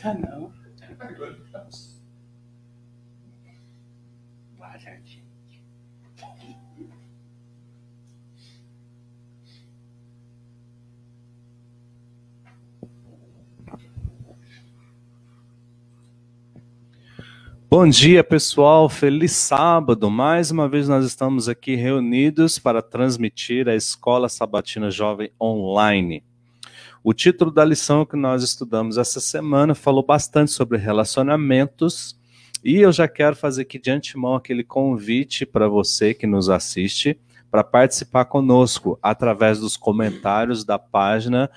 Tá não. Boa tarde. Bom dia, pessoal. Feliz sábado. Mais uma vez nós estamos aqui reunidos para transmitir a Escola Sabatina Jovem Online. O título da lição que nós estudamos essa semana falou bastante sobre relacionamentos e eu já quero fazer aqui de antemão aquele convite para você que nos assiste para participar conosco através dos comentários da página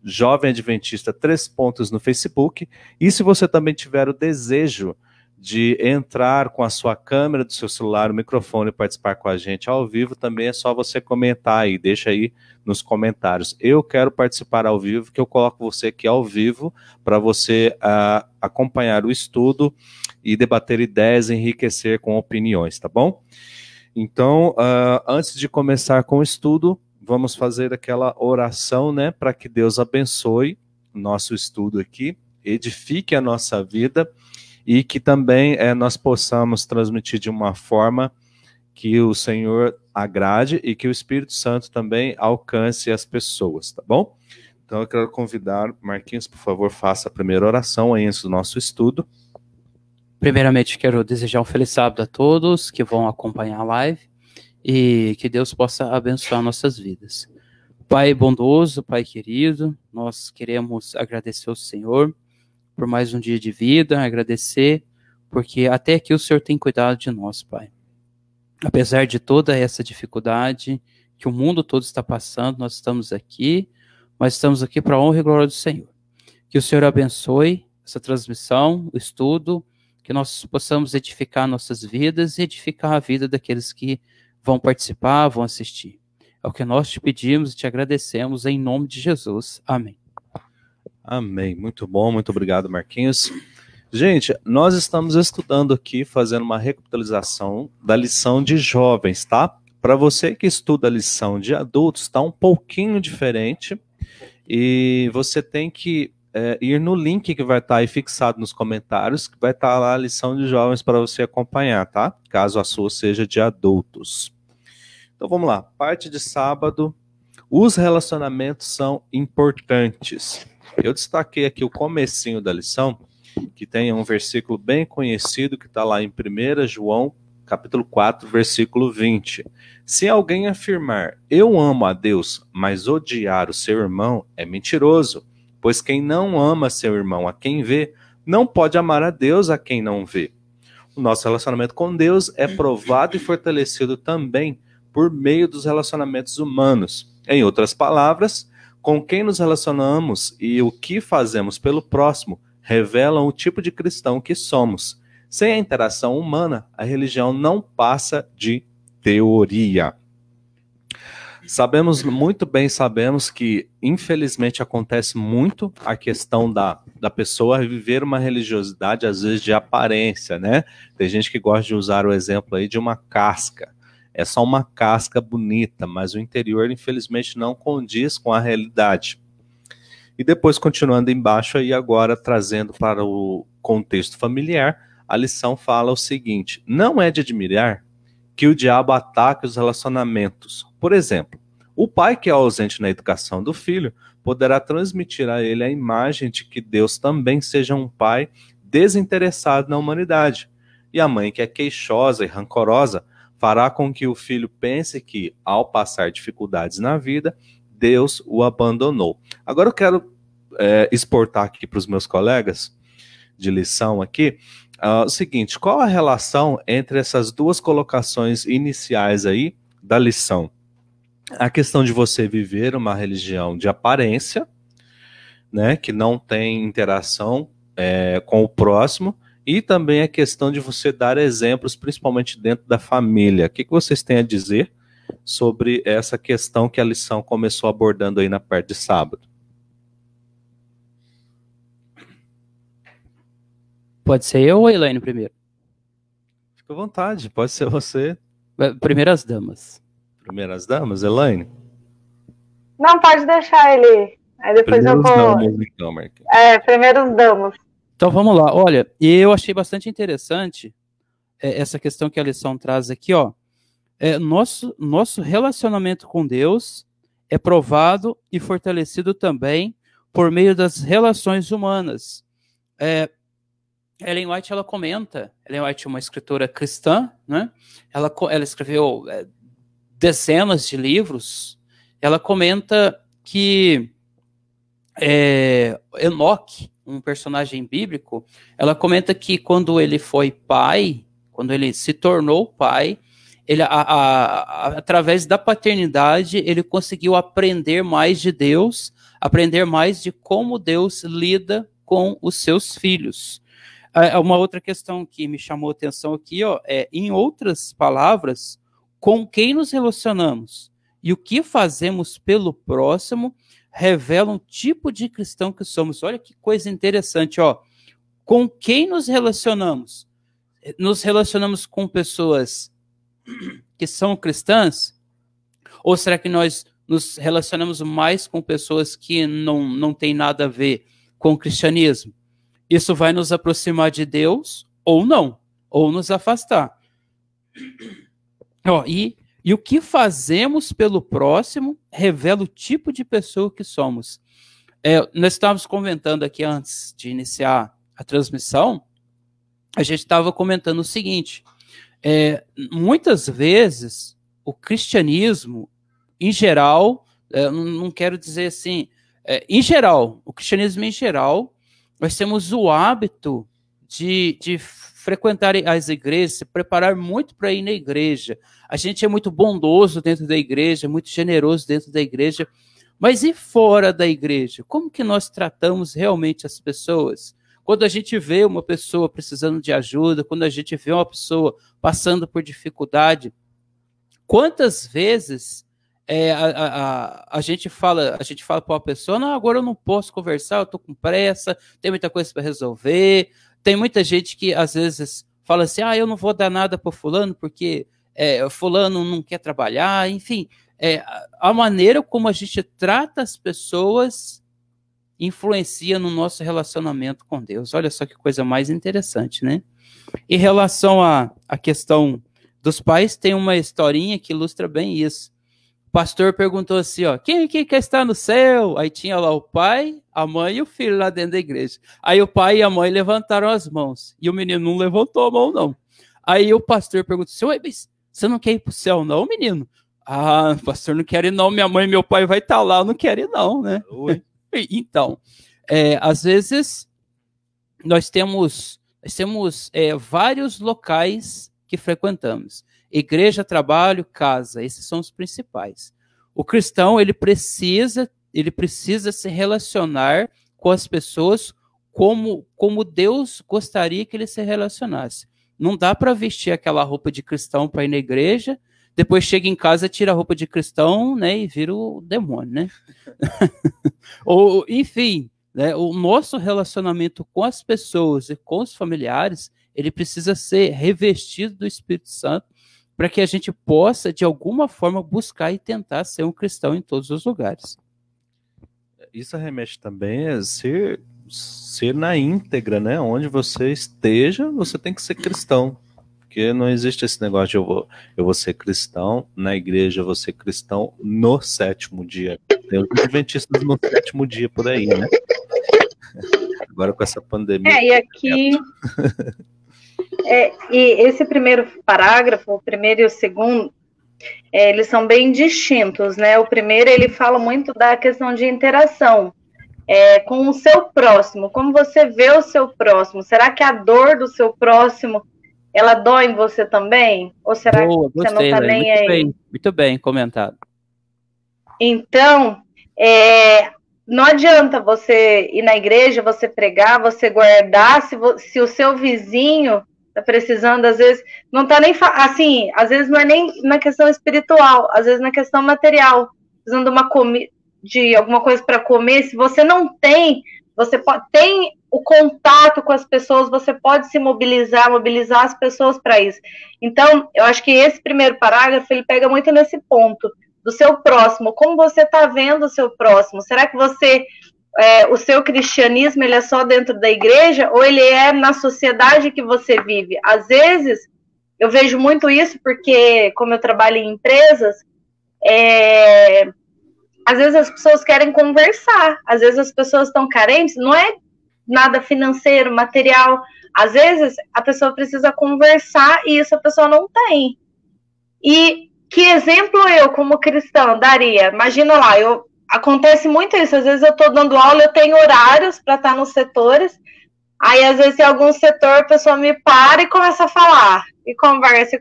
Jovem Adventista 3 Pontos no Facebook. E se você também tiver o desejo de entrar com a sua câmera do seu celular, o microfone e participar com a gente ao vivo, também é só você comentar aí, deixa aí nos comentários. Eu quero participar ao vivo, que eu coloco você aqui ao vivo para você acompanhar o estudo e debater ideias, enriquecer com opiniões, tá bom? Então, antes de começar com o estudo, vamos fazer aquela oração, né, para que Deus abençoe o nosso estudo aqui, edifique a nossa vida, e que também nós possamos transmitir de uma forma que o Senhor agrade e que o Espírito Santo também alcance as pessoas, tá bom? Então eu quero convidar, Marquinhos, por favor, faça a primeira oração aí antes do nosso estudo. Primeiramente, quero desejar um feliz sábado a todos que vão acompanhar a live e que Deus possa abençoar nossas vidas. Pai bondoso, Pai querido, nós queremos agradecer ao Senhor por mais um dia de vida, agradecer, porque até aqui o Senhor tem cuidado de nós, Pai. Apesar de toda essa dificuldade que o mundo todo está passando, nós estamos aqui, mas estamos aqui para a honra e glória do Senhor. Que o Senhor abençoe essa transmissão, o estudo, que nós possamos edificar nossas vidas e edificar a vida daqueles que vão participar, vão assistir. É o que nós te pedimos e te agradecemos em nome de Jesus. Amém. Amém. Muito bom, muito obrigado, Marquinhos. Gente, nós estamos estudando aqui, fazendo uma recapitalização da lição de jovens, tá? Para você que estuda a lição de adultos, está um pouquinho diferente e você tem que ir no link que vai estar aí fixado nos comentários, que vai estar lá a lição de jovens para você acompanhar, tá? Caso a sua seja de adultos. Então vamos lá, parte de sábado, os relacionamentos são importantes. Eu destaquei aqui o comecinho da lição, que tem um versículo bem conhecido, que está lá em 1 João, capítulo 4, versículo 20. Se alguém afirmar, eu amo a Deus, mas odiar o seu irmão, é mentiroso, pois quem não ama seu irmão a quem vê, não pode amar a Deus a quem não vê. O nosso relacionamento com Deus é provado e fortalecido também por meio dos relacionamentos humanos. Em outras palavras, com quem nos relacionamos e o que fazemos pelo próximo revelam o tipo de cristão que somos. Sem a interação humana, a religião não passa de teoria. Sabemos que, infelizmente, acontece muito a questão da pessoa viver uma religiosidade, às vezes, de aparência, né? Tem gente que gosta de usar o exemplo aí de uma casca. É só uma casca bonita, mas o interior, infelizmente, não condiz com a realidade. E depois, continuando embaixo, aí agora trazendo para o contexto familiar, a lição fala o seguinte: não é de admirar que o diabo ataque os relacionamentos. Por exemplo, o pai que é ausente na educação do filho poderá transmitir a ele a imagem de que Deus também seja um pai desinteressado na humanidade. E a mãe que é queixosa e rancorosa fará com que o filho pense que, ao passar dificuldades na vida, Deus o abandonou. Agora eu quero exportar aqui para os meus colegas de lição aqui o seguinte: qual a relação entre essas duas colocações iniciais aí da lição? A questão de você viver uma religião de aparência, né, que não tem interação com o próximo, e também a questão de você dar exemplos, principalmente dentro da família. O que vocês têm a dizer sobre essa questão que a lição começou abordando aí na parte de sábado? Pode ser eu ou a Elaine primeiro? Fica à vontade, pode ser você. Primeiro as damas. Primeiras Damas, Elaine? Não, pode deixar ele. Aí depois Primeiros eu vou... Damas, então, Marquinhos. Primeiros Damas. Então vamos lá. Olha, eu achei bastante interessante essa questão que a lição traz aqui, ó. Nosso relacionamento com Deus é provado e fortalecido também por meio das relações humanas. Ellen White, ela comenta, Ellen White é uma escritora cristã, né? Ela escreveu dezenas de livros. Ela comenta que Enoque, um personagem bíblico, ela comenta que quando ele foi pai, quando ele se tornou pai, ele, através da paternidade, ele conseguiu aprender mais de Deus, aprender mais de como Deus lida com os seus filhos. Uma outra questão que me chamou a atenção aqui, ó, em outras palavras, com quem nos relacionamos e o que fazemos pelo próximo revela um tipo de cristão que somos. Olha que coisa interessante, ó. Com quem nos relacionamos? Nos relacionamos com pessoas que são cristãs? Ou será que nós nos relacionamos mais com pessoas que não têm nada a ver com o cristianismo? Isso vai nos aproximar de Deus ou não, ou nos afastar. Ó, e o que fazemos pelo próximo revela o tipo de pessoa que somos. Nós estávamos comentando aqui antes de iniciar a transmissão, a gente estava comentando o seguinte, muitas vezes o cristianismo, em geral, não quero dizer assim, em geral, o cristianismo em geral, nós temos o hábito de frequentar as igrejas, se preparar muito para ir na igreja. A gente é muito bondoso dentro da igreja, muito generoso dentro da igreja, mas e fora da igreja? Como que nós tratamos realmente as pessoas? Quando a gente vê uma pessoa precisando de ajuda, quando a gente vê uma pessoa passando por dificuldade, quantas vezes a gente fala para uma pessoa, não, agora eu não posso conversar, eu estou com pressa, tem muita coisa para resolver. Tem muita gente que às vezes fala assim, eu não vou dar nada para fulano porque fulano não quer trabalhar, enfim. A maneira como a gente trata as pessoas influencia no nosso relacionamento com Deus. Olha só que coisa mais interessante, né? Em relação à questão dos pais, tem uma historinha que ilustra bem isso. O pastor perguntou assim, ó, quem quer estar no céu? Aí tinha lá o pai, a mãe e o filho lá dentro da igreja. Aí o pai e a mãe levantaram as mãos. E o menino não levantou a mão, não. Aí o pastor perguntou assim, mas você não quer ir para o céu, não, menino? Pastor, não quero ir, não. Minha mãe e meu pai vai estar lá, eu não quero ir, não, né? Então, às vezes, nós temos vários locais que frequentamos. Igreja, trabalho, casa, esses são os principais. O cristão, ele precisa se relacionar com as pessoas como Deus gostaria que ele se relacionasse. Não dá para vestir aquela roupa de cristão para ir na igreja, depois chega em casa, tira a roupa de cristão, né, e vira o demônio, né? Ou, enfim, né, o nosso relacionamento com as pessoas e com os familiares, ele precisa ser revestido do Espírito Santo, para que a gente possa, de alguma forma, buscar e tentar ser um cristão em todos os lugares. Isso remete também a ser na íntegra, né? Onde você esteja, você tem que ser cristão. Porque não existe esse negócio de eu vou ser cristão na igreja, eu vou ser cristão no 7º dia. Tem os adventistas no 7º dia por aí, né? Agora com essa pandemia. E aqui... e esse primeiro parágrafo, o primeiro e o segundo, eles são bem distintos, né? O primeiro, ele fala muito da questão de interação com o seu próximo. Como você vê o seu próximo? Será que a dor do seu próximo, ela dói em você também? Ou será que você não está nem aí? Muito bem comentado. Então, não adianta você ir na igreja, você pregar, você guardar, se o seu vizinho está precisando, às vezes, não está nem, assim, às vezes não é nem na questão espiritual, às vezes na questão material, precisando de alguma coisa para comer, se você não tem, você tem o contato com as pessoas, você pode se mobilizar as pessoas para isso. Então, eu acho que esse primeiro parágrafo, ele pega muito nesse ponto, do seu próximo. Como você está vendo o seu próximo? Será que você, o seu cristianismo, ele é só dentro da igreja, ou ele é na sociedade que você vive? Às vezes, eu vejo muito isso, porque, como eu trabalho em empresas, às vezes as pessoas querem conversar, às vezes as pessoas estão carentes, não é nada financeiro, material, às vezes a pessoa precisa conversar e isso a pessoa não tem. E que exemplo eu, como cristã, daria? Imagina lá, acontece muito isso, às vezes eu estou dando aula, eu tenho horários para estar nos setores, aí às vezes em algum setor a pessoa me para e começa a falar, e conversa,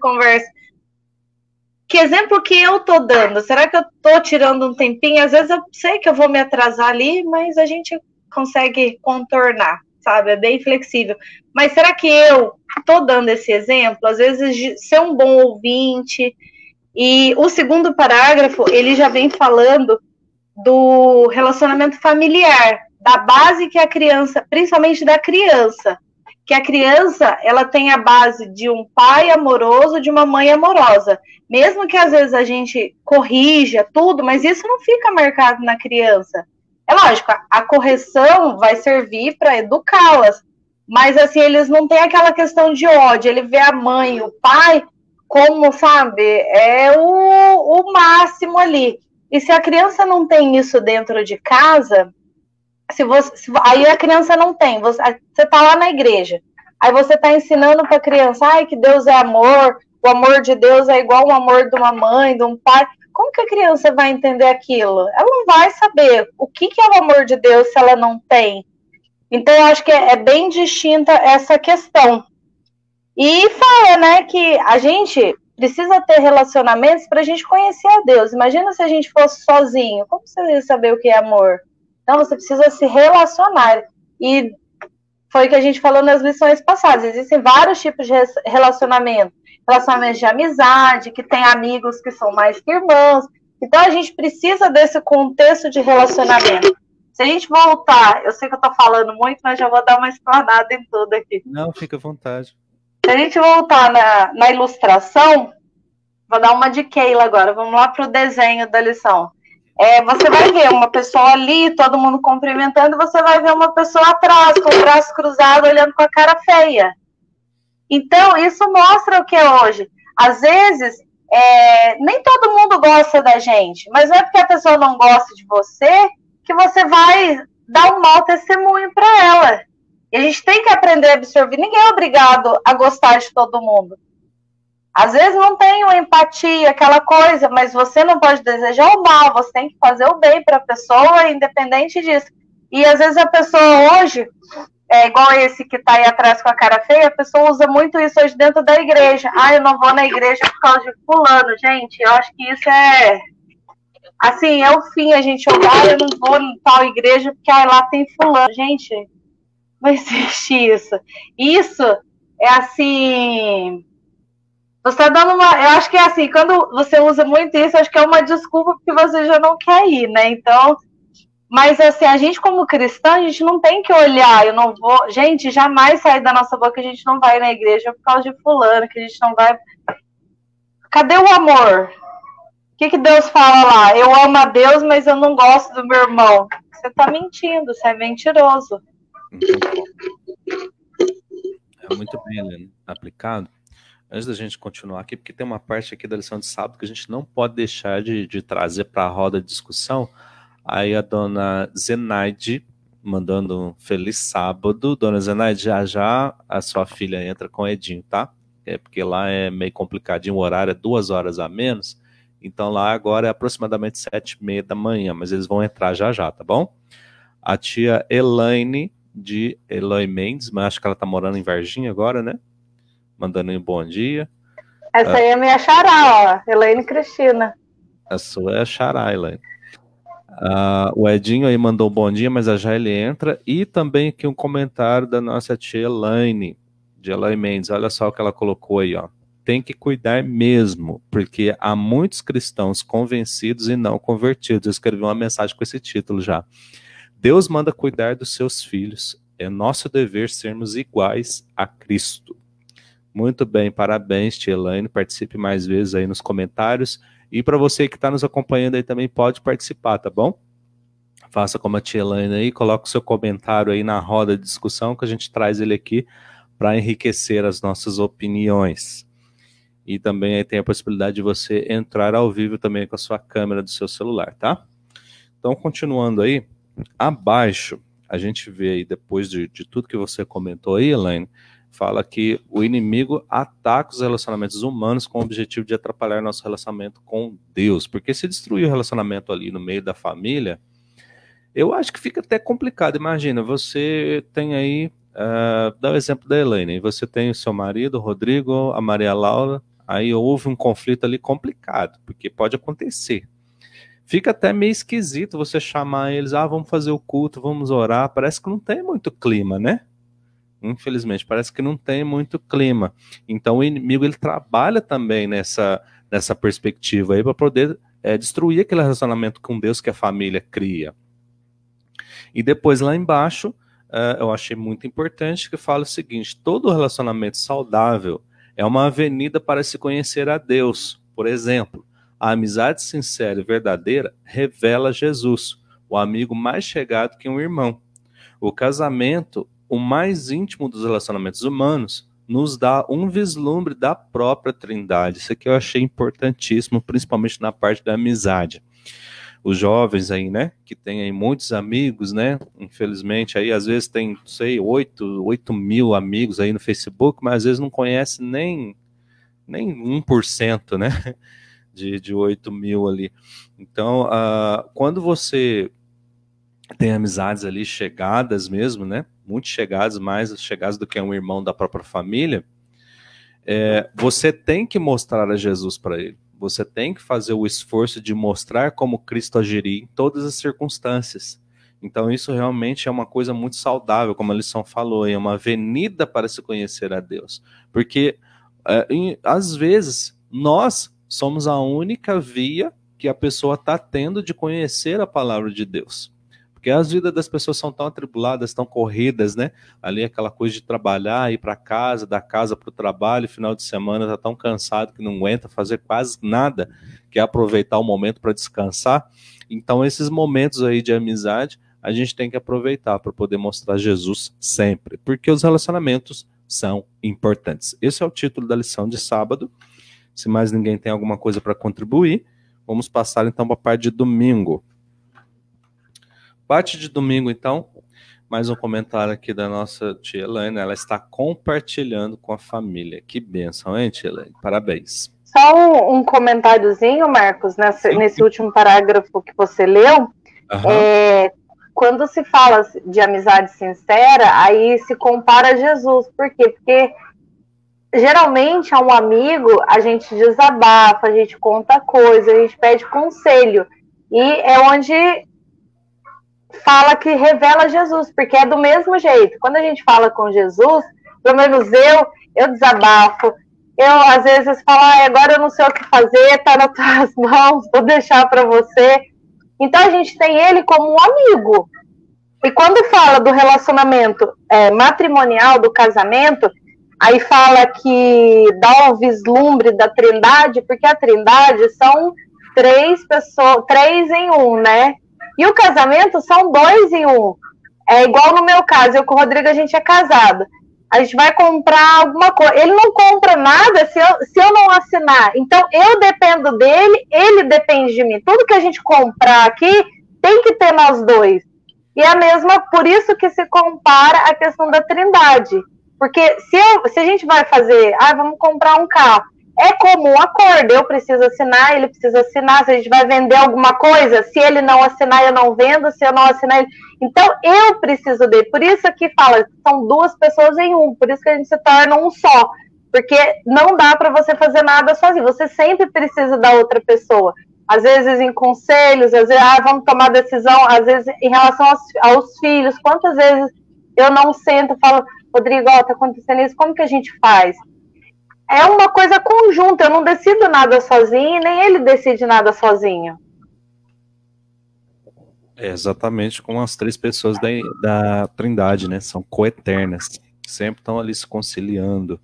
Que exemplo que eu tô dando? Será que eu tô tirando um tempinho? Às vezes eu sei que eu vou me atrasar ali, mas a gente consegue contornar, sabe? É bem flexível. Mas será que eu tô dando esse exemplo? Às vezes ser um bom ouvinte. E o segundo parágrafo, ele já vem falando do relacionamento familiar, da base que a criança, principalmente da criança, que a criança, ela tem a base de um pai amoroso, de uma mãe amorosa. Mesmo que às vezes a gente corrija tudo, mas isso não fica marcado na criança. É lógico, a correção vai servir para educá-las, mas assim, eles não têm aquela questão de ódio, ele vê a mãe, o pai, como, sabe, é o máximo ali. E se a criança não tem isso dentro de casa, aí a criança não tem, você tá lá na igreja, aí você tá ensinando para a criança, que Deus é amor, o amor de Deus é igual o amor de uma mãe, de um pai. Como que a criança vai entender aquilo? Ela não vai saber o que é o amor de Deus se ela não tem. Então, eu acho que é bem distinta essa questão. E fala, né, que a gente precisa ter relacionamentos para a gente conhecer a Deus. Imagina se a gente fosse sozinho. Como você ia saber o que é amor? Então, você precisa se relacionar. E foi o que a gente falou nas lições passadas. Existem vários tipos de relacionamento. Relacionamentos de amizade, que tem amigos que são mais que irmãos. Então, a gente precisa desse contexto de relacionamento. Se a gente voltar, eu sei que eu estou falando muito, mas já vou dar uma explanada em tudo aqui. Não, fica à vontade. Se a gente voltar na ilustração, vou dar uma de Keila agora. Vamos lá para o desenho da lição. Você vai ver uma pessoa ali, todo mundo cumprimentando, e você vai ver uma pessoa atrás, com o braço cruzado, olhando com a cara feia. Então, isso mostra o que é hoje. Às vezes, nem todo mundo gosta da gente, mas não é porque a pessoa não gosta de você que você vai dar um mau testemunho para ela. E a gente tem que aprender a absorver. Ninguém é obrigado a gostar de todo mundo. Às vezes não tem uma empatia, aquela coisa, mas você não pode desejar o mal, você tem que fazer o bem para a pessoa, independente disso. E às vezes a pessoa hoje, igual esse que está aí atrás com a cara feia, a pessoa usa muito isso hoje dentro da igreja. Eu não vou na igreja por causa de fulano. Gente, eu acho que isso assim, é o fim, a gente olhar, eu não vou em tal igreja porque lá tem fulano. Gente, não existe isso. Isso é assim... Você está dando eu acho que é assim, quando você usa muito isso, acho que é uma desculpa porque você já não quer ir, né? Então, mas assim, a gente como cristã, a gente não tem que olhar, eu não vou... Gente, jamais sai da nossa boca que a gente não vai na igreja por causa de fulano, que a gente não vai... Cadê o amor? O que Deus fala lá? Eu amo a Deus, mas eu não gosto do meu irmão. Você está mentindo, você é mentiroso. Muito bem, Helena, aplicado. Antes da gente continuar aqui, porque tem uma parte aqui da lição de sábado que a gente não pode deixar de trazer para a roda de discussão. Aí a dona Zenaide, mandando um feliz sábado. Dona Zenaide, já a sua filha entra com o Edinho, tá? Porque lá é meio complicadinho, o horário é 2 horas a menos. Então lá agora é aproximadamente 7h30 da manhã, mas eles vão entrar já, tá bom? A tia Elaine, de Eloy Mendes, mas acho que ela tá morando em Varginha agora, né? Mandando um bom dia. Essa aí é minha xará, ó, Elaine Cristina. A sua é a xará, Elaine. O Edinho aí mandou um bom dia, mas já ele entra. E também aqui um comentário da nossa tia Elaine, de Eloy Mendes. Olha só o que ela colocou aí, ó. Tem que cuidar mesmo, porque há muitos cristãos convencidos e não convertidos. Eu escrevi uma mensagem com esse título já. Deus manda cuidar dos seus filhos. É nosso dever sermos iguais a Cristo. Muito bem, parabéns, tia Elaine. Participe mais vezes aí nos comentários. E para você que está nos acompanhando aí também pode participar, tá bom? Faça como a tia Elaine aí, coloque o seu comentário aí na roda de discussão que a gente traz ele aqui para enriquecer as nossas opiniões. E também aí tem a possibilidade de você entrar ao vivo também com a sua câmera do seu celular, tá? Então, continuando aí, abaixo, a gente vê aí, depois de tudo que você comentou aí, Elaine, fala que o inimigo ataca os relacionamentos humanos com o objetivo de atrapalhar nosso relacionamento com Deus. Porque se destruir o relacionamento ali no meio da família, eu acho que fica até complicado. Imagina, você tem aí, dá o exemplo da Elaine, você tem o seu marido, o Rodrigo, a Maria Laura, aí houve um conflito ali complicado, porque pode acontecer. Fica até meio esquisito você chamar eles, vamos fazer o culto, vamos orar, parece que não tem muito clima, né? Infelizmente, parece que não tem muito clima. Então o inimigo ele trabalha também nessa perspectiva aí para poder destruir aquele relacionamento com Deus que a família cria. E depois lá embaixo, eu achei muito importante que fala o seguinte: todo relacionamento saudável é uma avenida para se conhecer a Deus. Por exemplo, a amizade sincera e verdadeira revela Jesus, o amigo mais chegado que um irmão. O casamento, o mais íntimo dos relacionamentos humanos, nos dá um vislumbre da própria Trindade. Isso aqui eu achei importantíssimo, principalmente na parte da amizade. Os jovens aí, né, que tem aí muitos amigos, né, infelizmente aí às vezes tem, não sei, 8 mil amigos aí no Facebook, mas às vezes não conhece nem 1%, né, de 8 mil ali. Então, quando você tem amizades ali chegadas mesmo, né, muito chegadas, mais chegadas do que um irmão da própria família, você tem que mostrar a Jesus para ele. Você tem que fazer o esforço de mostrar como Cristo agiria em todas as circunstâncias. Então isso realmente é uma coisa muito saudável, como a lição falou, é uma avenida para se conhecer a Deus. Porque, às vezes, nós somos a única via que a pessoa está tendo de conhecer a palavra de Deus. Porque as vidas das pessoas são tão atribuladas, tão corridas, né? Ali aquela coisa de trabalhar, ir para casa, da casa para o trabalho, final de semana tá tão cansado que não aguenta fazer quase nada, quer aproveitar o momento para descansar. Então esses momentos aí de amizade, a gente tem que aproveitar para poder mostrar Jesus sempre, porque os relacionamentos são importantes. Esse é o título da lição de sábado. Se mais ninguém tem alguma coisa para contribuir, vamos passar então para a parte de domingo. Parte de domingo, então, mais um comentário aqui da nossa tia Elaine, ela está compartilhando com a família. Que bênção, hein, tia Elaine? Parabéns. Só um comentáriozinho, Marcos, nesse último parágrafo que você leu. Quando se fala de amizade sincera, aí se compara a Jesus. Por quê? Porque geralmente a um amigo a gente desabafa, a gente conta coisa, a gente pede conselho. E é onde fala que revela Jesus, porque é do mesmo jeito. Quando a gente fala com Jesus, pelo menos eu desabafo, eu às vezes falo, agora eu não sei o que fazer, tá nas tuas mãos, vou deixar para você. Então a gente tem ele como um amigo. E quando fala do relacionamento matrimonial, do casamento, aí fala que dá um vislumbre da Trindade, porque a Trindade são 3 pessoas, 3 em 1, né? E o casamento são 2 em 1. É igual no meu caso, eu com o Rodrigo, a gente é casado. A gente vai comprar alguma coisa. Ele não compra nada se eu não assinar. Então, eu dependo dele, ele depende de mim. Tudo que a gente comprar aqui, tem que ter nós dois. E é a mesma, por isso que se compara a questão da Trindade. Porque se a gente vai fazer, vamos comprar um carro, é comum acordo, eu preciso assinar, ele precisa assinar, se a gente vai vender alguma coisa, se ele não assinar, eu não vendo, se eu não assinar, ele... Então, eu preciso dele. Por isso que fala, são 2 pessoas em 1, por isso que a gente se torna um só. Porque não dá para você fazer nada sozinho, você sempre precisa da outra pessoa. Às vezes em conselhos, às vezes, vamos tomar decisão, às vezes em relação aos filhos, quantas vezes eu não sento e falo, Rodrigo, tá acontecendo isso, como que a gente faz? É uma coisa conjunta, eu não decido nada sozinho, nem ele decide nada sozinho. É exatamente como as três pessoas da Trindade, né? São coeternas. Sempre estão ali se conciliando.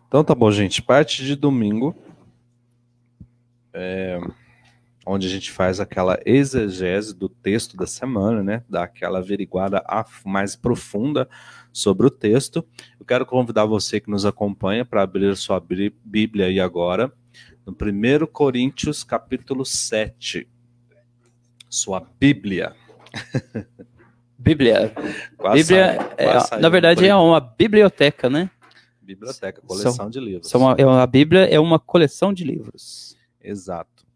Então tá bom, gente. Parte de domingo, onde a gente faz aquela exegese do texto da semana, né? Dá aquela averiguada mais profunda sobre o texto. Eu quero convidar você que nos acompanha para abrir sua Bíblia aí agora, no 1 Coríntios, capítulo 7. Sua Bíblia. Bíblia. Quase Bíblia, na verdade, é uma biblioteca, né? Biblioteca, coleção de livros. A Bíblia é uma coleção de livros. Exato.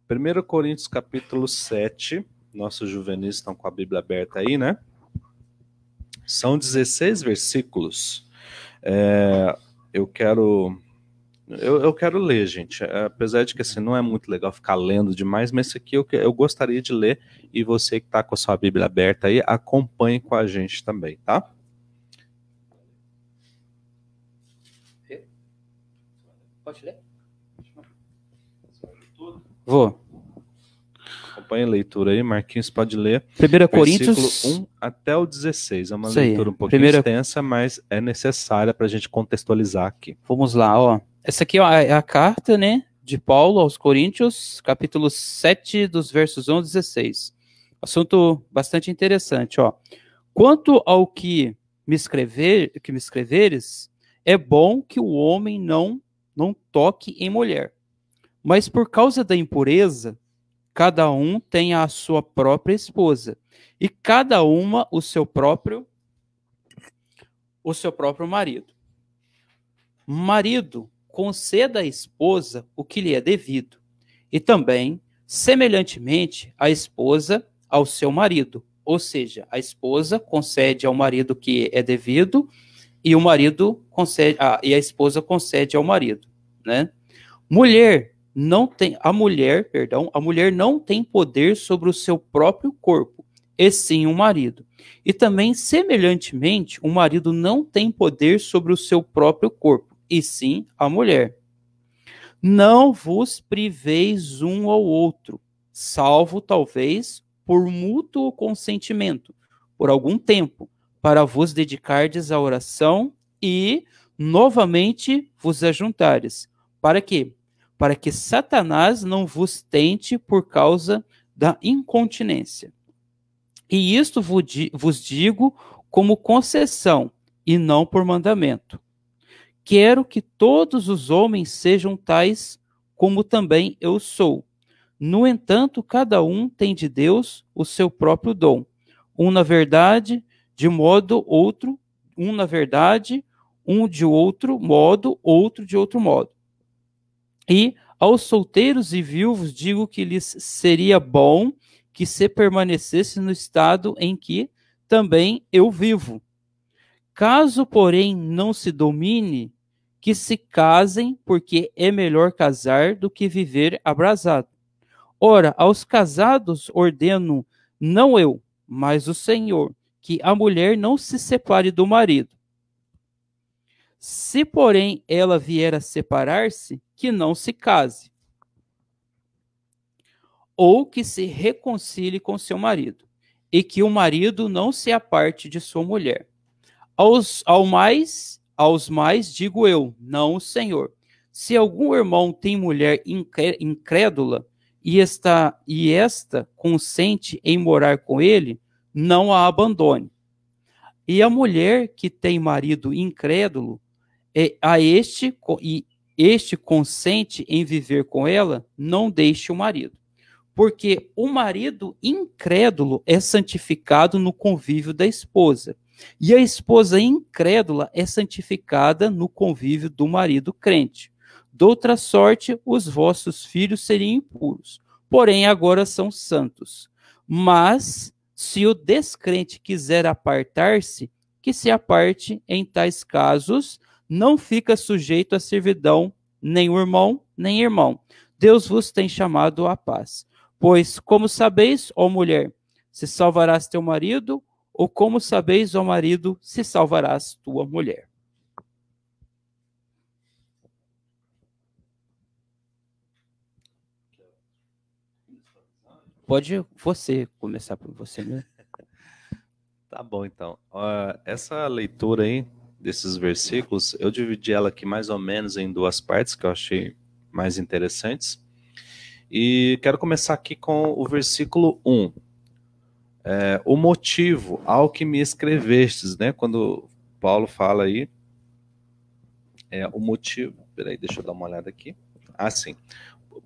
1 Coríntios, capítulo 7. Nossos juvenis estão com a Bíblia aberta aí, né? São 16 versículos. Eu quero ler, gente. Apesar de que assim, não é muito legal ficar lendo demais, mas esse aqui eu gostaria de ler, e você que está com a sua Bíblia aberta aí, acompanhe com a gente também, tá? Pode ler? Vou. Acompanhe a leitura aí, Marquinhos pode ler. 1 Coríntios 1 até o 16. É uma Isso aí. leitura um pouquinho extensa, mas é necessária para a gente contextualizar aqui. Vamos lá, ó. Essa aqui é a carta, né, de Paulo aos Coríntios, capítulo 7, dos versos 11 a 16. Assunto bastante interessante, ó. Quanto ao que me escreveres, é bom que o homem não toque em mulher. Mas por causa da impureza, cada um tem a sua própria esposa, e cada uma o seu próprio marido. Marido, conceda à esposa o que lhe é devido, e também, semelhantemente, a esposa ao seu marido. Ou seja, a esposa concede ao marido o que é devido, e a esposa concede ao marido, né? A mulher não tem poder sobre o seu próprio corpo, e sim o marido. E também, semelhantemente, o marido não tem poder sobre o seu próprio corpo, e sim a mulher. Não vos priveis um ao outro, salvo talvez por mútuo consentimento, por algum tempo, para vos dedicardes à oração e novamente vos ajuntares. Para quê? Para que Satanás não vos tente por causa da incontinência. E isto vos digo como concessão, e não por mandamento. Quero que todos os homens sejam tais como também eu sou. No entanto, cada um tem de Deus o seu próprio dom. Um na verdade, de modo outro, um de outro modo, outro de outro modo. E aos solteiros e viúvos digo que lhes seria bom que se permanecesse no estado em que também eu vivo. Caso, porém, não se domine, que se casem, porque é melhor casar do que viver abrasado. Ora, aos casados ordeno, não eu, mas o Senhor, que a mulher não se separe do marido. Se, porém, ela vier a separar-se, que não se case, ou que se reconcilie com seu marido, e que o marido não se aparte de sua mulher. Aos mais digo eu, não o Senhor. Se algum irmão tem mulher incrédula e esta consente em morar com ele, não a abandone. E a mulher que tem marido incrédulo, este consente em viver com ela, não deixe o marido. Porque o marido incrédulo é santificado no convívio da esposa, e a esposa incrédula é santificada no convívio do marido crente. Doutra sorte, os vossos filhos seriam impuros, porém agora são santos. Mas, se o descrente quiser apartar-se, que se aparte. Em tais casos, não fica sujeito à servidão nem o irmão, nem irmão. Deus vos tem chamado à paz. Pois, como sabeis, ó mulher, se salvarás teu marido, ou como sabeis, ó marido, se salvarás tua mulher. Pode você começar por você mesmo. Tá bom, então. Essa leitura aí, desses versículos, eu dividi ela aqui mais ou menos em duas partes, que eu achei mais interessantes. E quero começar aqui com o versículo 1. O motivo ao que me escrevestes, né? Quando Paulo fala aí, o motivo... Peraí, deixa eu dar uma olhada aqui. Sim.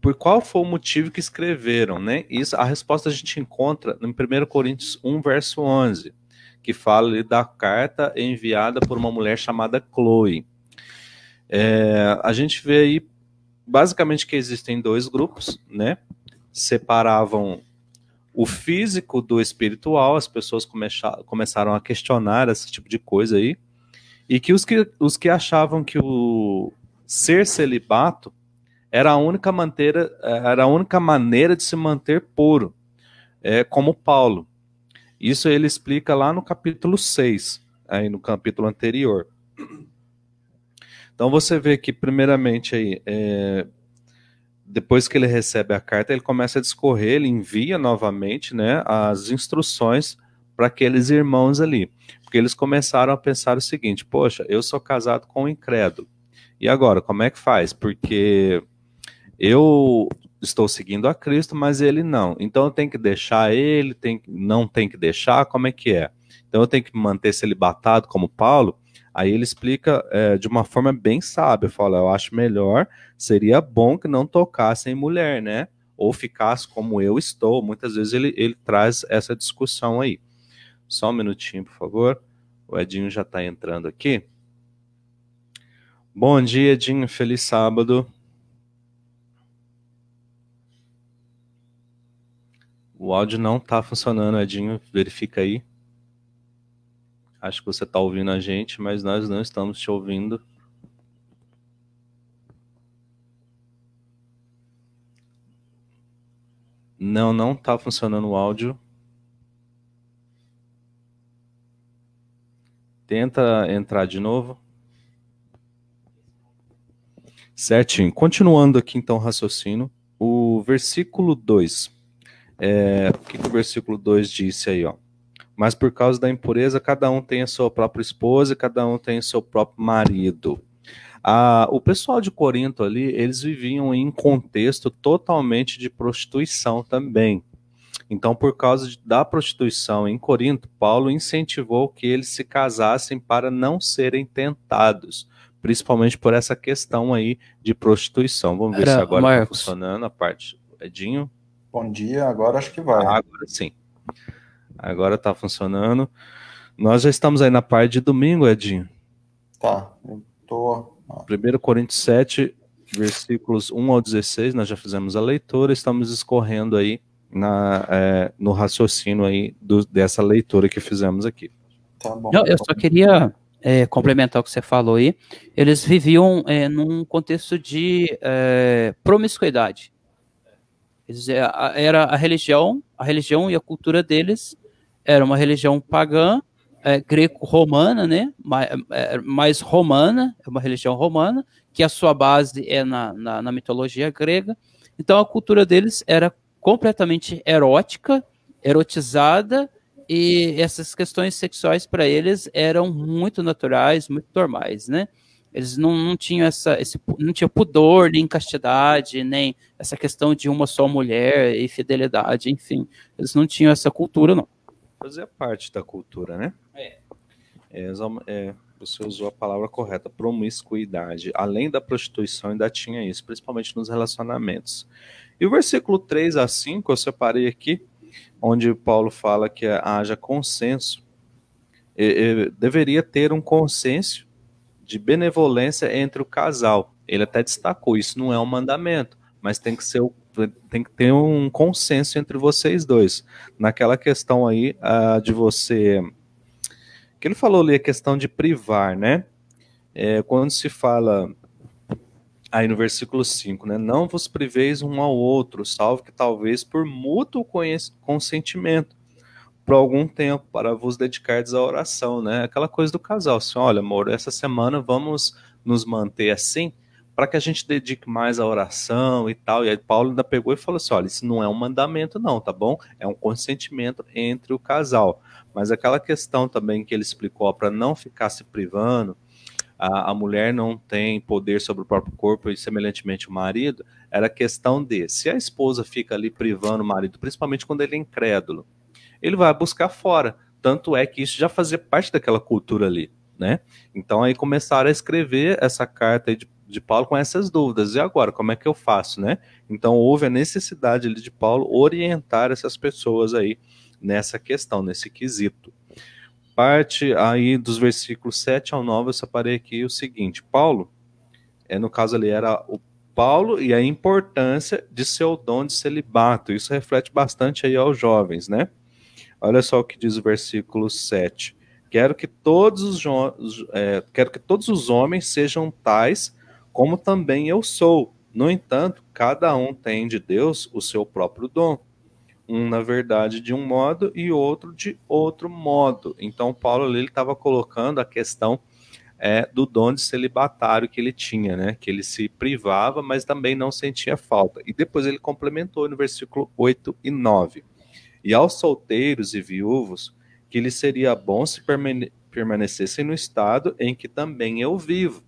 Por qual foi o motivo que escreveram, né? Isso, a resposta a gente encontra em 1 Coríntios 1, verso 11, que fala ali da carta enviada por uma mulher chamada Chloe. A gente vê aí, basicamente, que existem dois grupos, né? Separavam o físico do espiritual, as pessoas começaram a questionar esse tipo de coisa aí, e que os que achavam que o ser celibato era a única maneira de se manter puro, como Paulo. Isso ele explica lá no capítulo 6, aí no capítulo anterior. Então você vê que, primeiramente, aí, depois que ele recebe a carta, ele começa a discorrer, ele envia novamente, né, as instruções para aqueles irmãos ali. Porque eles começaram a pensar o seguinte: poxa, eu sou casado com um incrédulo. E agora, como é que faz? Porque eu estou seguindo a Cristo, mas ele não. Então eu tenho que deixar ele, não tem que deixar, como é que é? Então eu tenho que manter celibatado como Paulo? Aí ele explica de uma forma bem sábia, fala, eu acho melhor, seria bom que não tocasse em mulher, né? Ou ficasse como eu estou. Muitas vezes ele traz essa discussão aí. Só um minutinho, por favor. O Edinho já está entrando aqui. Bom dia, Edinho. Feliz sábado. O áudio não está funcionando, Edinho. Verifica aí. Acho que você está ouvindo a gente, mas nós não estamos te ouvindo. Não está funcionando o áudio. Tenta entrar de novo. Certinho. Continuando aqui, então, o raciocínio. O versículo 2. O que o versículo 2 disse aí, ó? Mas por causa da impureza, cada um tem a sua própria esposa e cada um tem o seu próprio marido. O pessoal de Corinto ali, eles viviam em contexto totalmente de prostituição também. Então, por causa da prostituição em Corinto, Paulo incentivou que eles se casassem para não serem tentados, principalmente por essa questão aí de prostituição. Vamos ver se agora está funcionando a parte. Edinho? Bom dia, agora acho que vai. Agora sim. Agora está funcionando. Nós já estamos aí na parte de domingo, Edinho. Tá, eu tô... 1 Coríntios 7, versículos 1 ao 16, nós já fizemos a leitura, estamos escorrendo aí no raciocínio aí dessa leitura que fizemos aqui. Tá bom. Não, eu só queria complementar o que você falou aí. Eles viviam num contexto de promiscuidade. Era a religião e a cultura deles era uma religião pagã, greco-romana, né? Mais romana, é uma religião romana, que a sua base é na mitologia grega. Então a cultura deles era completamente erótica, erotizada, e essas questões sexuais para eles eram muito naturais, muito normais, né? Eles não tinham não tinha pudor, nem castidade, nem essa questão de uma só mulher e fidelidade, enfim. Eles não tinham essa cultura, não. Fazia parte da cultura, né? Você usou a palavra correta, promiscuidade. Além da prostituição, ainda tinha isso, principalmente nos relacionamentos. E o versículo 3 a 5, eu separei aqui, onde Paulo fala que haja consenso. Deveria ter um consenso de benevolência entre o casal. Ele até destacou, isso não é um mandamento, mas tem que ter um consenso entre vocês dois. Naquela questão aí de você... que ele falou ali, a questão de privar, né? Quando se fala aí no versículo 5, né? Não vos priveis um ao outro, salvo que talvez por mútuo consentimento, por algum tempo, para vos dedicardes à oração, né? Aquela coisa do casal, assim, olha, amor, essa semana vamos nos manter assim, para que a gente dedique mais à oração e tal. E aí Paulo ainda pegou e falou assim, olha, isso não é um mandamento não, tá bom? É um consentimento entre o casal. Mas aquela questão também que ele explicou, para não ficar se privando, a mulher não tem poder sobre o próprio corpo e semelhantemente o marido, era questão de, se a esposa fica ali privando o marido, principalmente quando ele é incrédulo, ele vai buscar fora. Tanto é que isso já fazia parte daquela cultura ali, né? Então aí começaram a escrever essa carta aí de Paulo com essas dúvidas. E agora, como é que eu faço, né? Então houve a necessidade ali de Paulo orientar essas pessoas aí nessa questão, nesse quesito. Parte aí dos versículos 7 ao 9, eu separei aqui o seguinte, Paulo, no caso ali era o Paulo e a importância de seu dom de celibato. Isso reflete bastante aí aos jovens, né? Olha só o que diz o versículo 7. Quero que todos os homens sejam tais como também eu sou. No entanto, cada um tem de Deus o seu próprio dom. Um, na verdade, de um modo e outro de outro modo. Então, Paulo ali estava colocando a questão do dom de celibatário que ele tinha, né? Que ele se privava, mas também não sentia falta. E depois ele complementou no versículo 8 e 9. E aos solteiros e viúvos, que lhes seria bom se permanecessem no estado em que também eu vivo.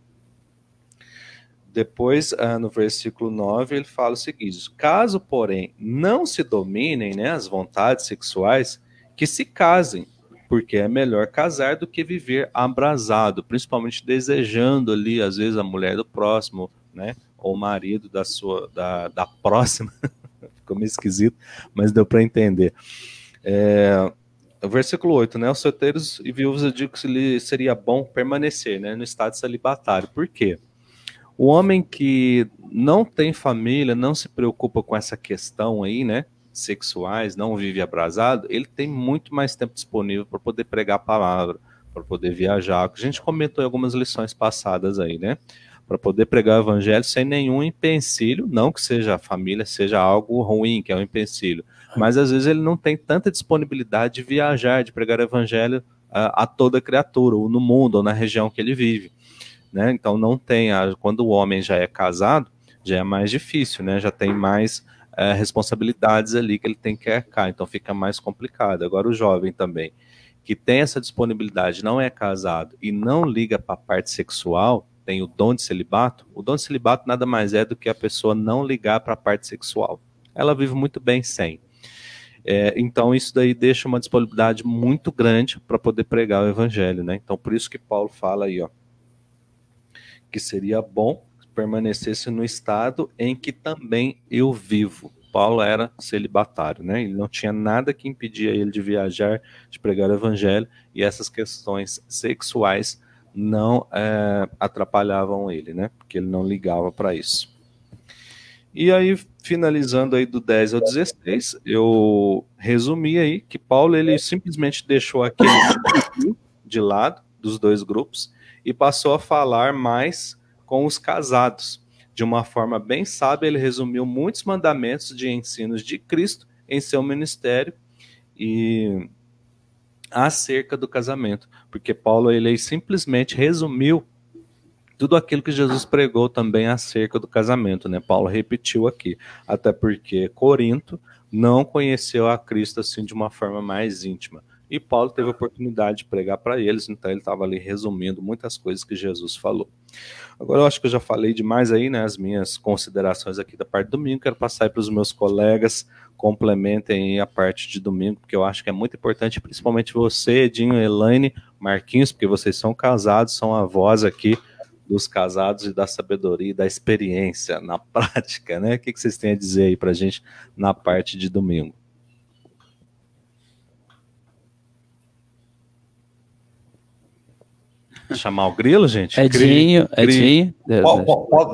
Depois, no versículo 9, ele fala o seguinte, caso, porém, não se dominem, né, as vontades sexuais, que se casem, porque é melhor casar do que viver abrasado, principalmente desejando ali, às vezes, a mulher do próximo, né, ou o marido da próxima. Ficou meio esquisito, mas deu para entender. O versículo 8, né, os solteiros e viúvos eu digo que lhe seria bom permanecer, né, no estado celibatário. Por quê? O homem que não tem família, não se preocupa com essa questão aí, né, sexuais, não vive abrasado, ele tem muito mais tempo disponível para poder pregar a palavra, para poder viajar, que a gente comentou em algumas lições passadas aí, né, para poder pregar o evangelho sem nenhum empecilho, não que seja a família, seja algo ruim, que é um empecilho, mas às vezes ele não tem tanta disponibilidade de viajar, de pregar o evangelho a toda criatura, ou no mundo, ou na região que ele vive. Né? Então não tem, quando o homem já é casado, já é mais difícil, né? Já tem mais responsabilidades ali que ele tem que arcar, então fica mais complicado. Agora o jovem também, que tem essa disponibilidade, não é casado e não liga para a parte sexual, tem o dom de celibato. O dom de celibato nada mais é do que a pessoa não ligar para a parte sexual. Ela vive muito bem sem. Então isso daí deixa uma disponibilidade muito grande para poder pregar o evangelho, né? Então por isso que Paulo fala aí, ó, que seria bom permanecesse no estado em que também eu vivo. Paulo era celibatário, né? Ele não tinha nada que impedia ele de viajar, de pregar o evangelho, e essas questões sexuais não atrapalhavam ele, né? Porque ele não ligava para isso. E aí, finalizando aí do 10 ao 16, eu resumi aí que Paulo, ele simplesmente deixou aquele de lado dos dois grupos e passou a falar mais com os casados. De uma forma bem sábia, ele resumiu muitos mandamentos de ensinos de Cristo em seu ministério e acerca do casamento, porque Paulo ele simplesmente resumiu tudo aquilo que Jesus pregou também acerca do casamento, né? Paulo repetiu aqui, até porque Corinto não conheceu a Cristo assim de uma forma mais íntima. E Paulo teve a oportunidade de pregar para eles, então ele estava ali resumindo muitas coisas que Jesus falou. Agora eu acho que eu já falei demais aí, né, as minhas considerações aqui da parte de domingo, quero passar aí para os meus colegas, complementem aí a parte de domingo, porque eu acho que é muito importante, principalmente você, Edinho, Elaine, Marquinhos, porque vocês são casados, são a voz aqui dos casados e da sabedoria e da experiência na prática, né? O que vocês têm a dizer aí para a gente na parte de domingo? Chamar o grilo, gente? Edinho.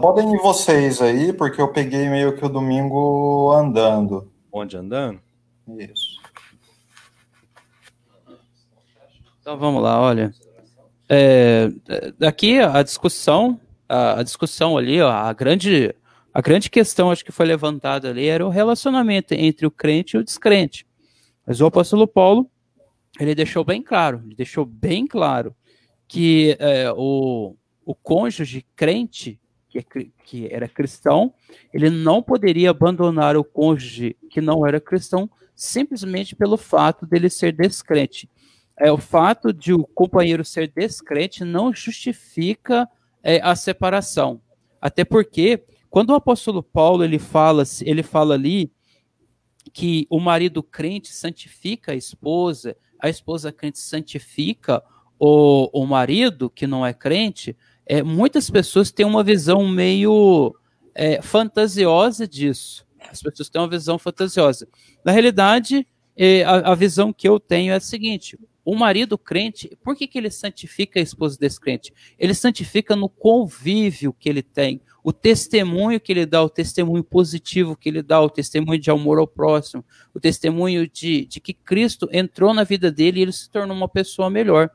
Podem ir vocês aí, porque eu peguei meio que o domingo andando. Onde andando? Isso. Então vamos lá, olha. Daqui a discussão ali, ó, a grande questão, acho que foi levantada ali, era o relacionamento entre o crente e o descrente. Mas o apóstolo Paulo, ele deixou bem claro que o cônjuge crente, que era cristão, ele não poderia abandonar o cônjuge que não era cristão simplesmente pelo fato dele ser descrente. O fato de o companheiro ser descrente não justifica a separação. Até porque, quando o apóstolo Paulo ele fala ali que o marido crente santifica a esposa crente santifica o marido que não é crente, muitas pessoas têm uma visão meio fantasiosa disso. As pessoas têm uma visão fantasiosa. Na realidade, a visão que eu tenho é a seguinte: o marido crente, por que ele santifica a esposa descrente? Ele santifica no convívio que ele tem, o testemunho que ele dá, o testemunho positivo que ele dá, o testemunho de amor ao próximo, o testemunho de que Cristo entrou na vida dele e ele se tornou uma pessoa melhor.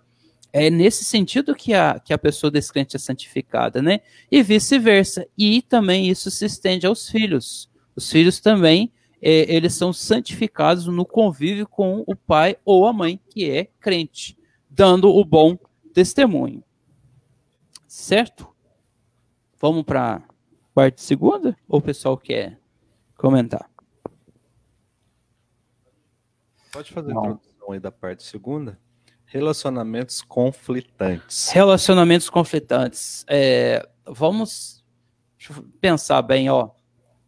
É nesse sentido que a pessoa descrente é santificada, né? E vice-versa. E também isso se estende aos filhos. Os filhos também, eles são santificados no convívio com o pai ou a mãe que é crente, dando o bom testemunho. Certo? Vamos para a parte segunda? Ou o pessoal quer comentar? Pode fazer a introdução aí da parte segunda? Relacionamentos conflitantes. Relacionamentos conflitantes. Vamos pensar bem, ó.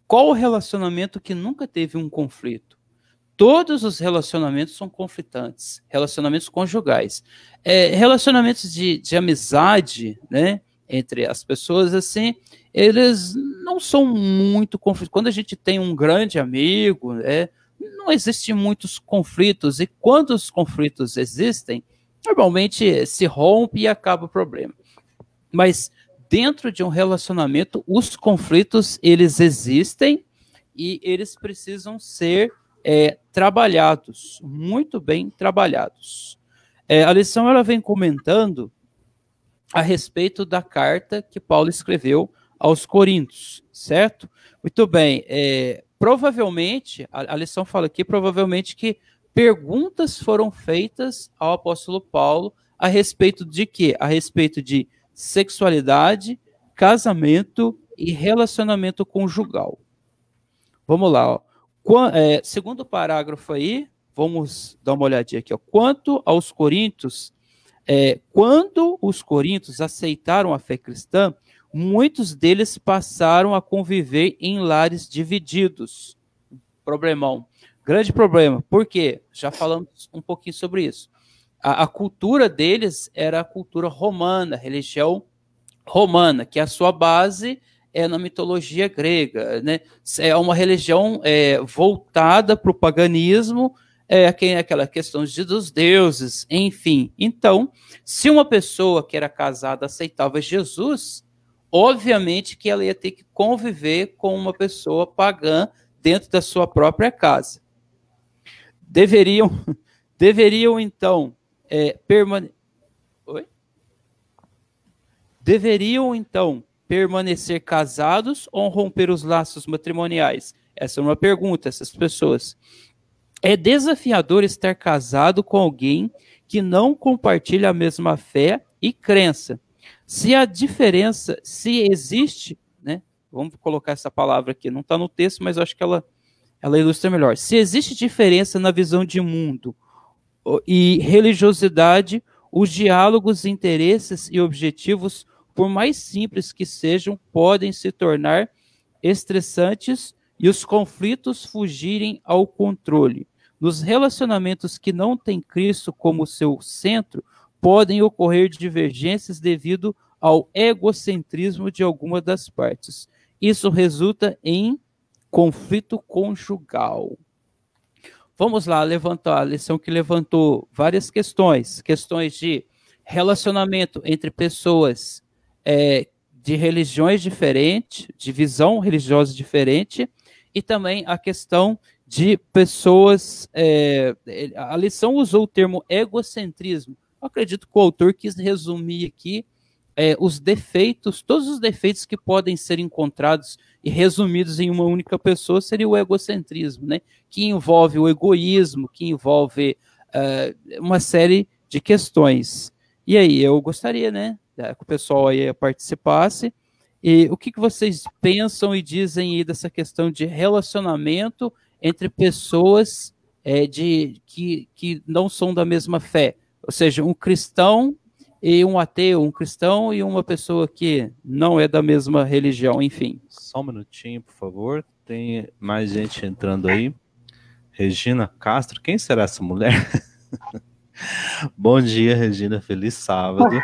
Qual o relacionamento que nunca teve um conflito? Todos os relacionamentos são conflitantes. Relacionamentos conjugais. Relacionamentos de amizade, né? Entre as pessoas, assim, eles não são muito conflitos. Quando a gente tem um grande amigo, não existem muitos conflitos, e quando os conflitos existem, normalmente se rompe e acaba o problema. Mas dentro de um relacionamento, os conflitos, eles existem e eles precisam ser trabalhados, muito bem trabalhados. A lição ela vem comentando a respeito da carta que Paulo escreveu aos Coríntios, certo? Muito bem, provavelmente, a lição fala aqui, provavelmente que perguntas foram feitas ao apóstolo Paulo a respeito de quê? A respeito de sexualidade, casamento e relacionamento conjugal. Vamos lá, ó. Segundo parágrafo aí, vamos dar uma olhadinha aqui, ó. Quanto aos coríntios, quando os coríntios aceitaram a fé cristã, muitos deles passaram a conviver em lares divididos. Problemão. Grande problema. Por quê? Já falamos um pouquinho sobre isso. A cultura deles era a cultura romana, a religião romana, que a sua base é na mitologia grega, né? É uma religião voltada para o paganismo, aquela questão dos deuses, enfim. Então, se uma pessoa que era casada aceitava Jesus, obviamente que ela ia ter que conviver com uma pessoa pagã dentro da sua própria casa. Deveriam então permanecer casados ou romper os laços matrimoniais? Essa é uma pergunta, essas pessoas. É desafiador estar casado com alguém que não compartilha a mesma fé e crença. Se existe, né? Vamos colocar essa palavra aqui, não está no texto, mas eu acho que ela ilustra melhor. Se existe diferença na visão de mundo e religiosidade, os diálogos, interesses e objetivos, por mais simples que sejam, podem se tornar estressantes e os conflitos fugirem ao controle. Nos relacionamentos que não têm Cristo como seu centro, podem ocorrer divergências devido ao egocentrismo de alguma das partes. Isso resulta em conflito conjugal. Vamos lá, levantar a lição que levantou várias questões de relacionamento entre pessoas de religiões diferentes, de visão religiosa diferente, e também a questão de pessoas, a lição usou o termo egocentrismo. Eu acredito que o autor quis resumir aqui os defeitos, todos os defeitos que podem ser encontrados e resumidos em uma única pessoa seria o egocentrismo, né? Que envolve o egoísmo, que envolve uma série de questões. E aí, eu gostaria, né, que o pessoal aí participasse E o que vocês pensam e dizem aí dessa questão de relacionamento entre pessoas que não são da mesma fé? Ou seja, um cristão e um ateu, um cristão e uma pessoa que não é da mesma religião, enfim. Só um minutinho, por favor. Tem mais gente entrando aí. Regina Castro, quem será essa mulher? Bom dia, Regina, feliz sábado.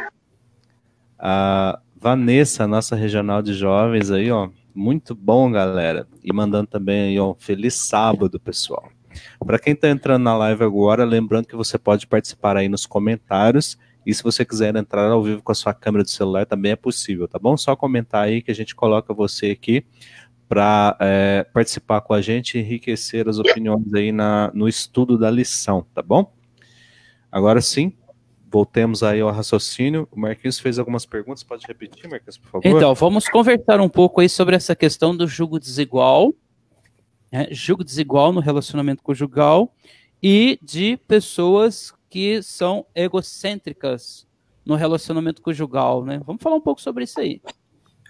A Vanessa, nossa regional de jovens aí, ó, muito bom, galera. E mandando também aí, ó, feliz sábado, pessoal. Para quem está entrando na live agora, lembrando que você pode participar aí nos comentários, e se você quiser entrar ao vivo com a sua câmera do celular, também é possível, tá bom? Só comentar aí que a gente coloca você aqui para participar com a gente e enriquecer as opiniões aí no estudo da lição, tá bom? Agora sim, voltemos aí ao raciocínio. O Marquinhos fez algumas perguntas, pode repetir, Marquinhos, por favor? Então, vamos conversar um pouco aí sobre essa questão do jugo desigual, né? Jugo desigual no relacionamento conjugal e de pessoas que são egocêntricas no relacionamento conjugal, né? Vamos falar um pouco sobre isso aí.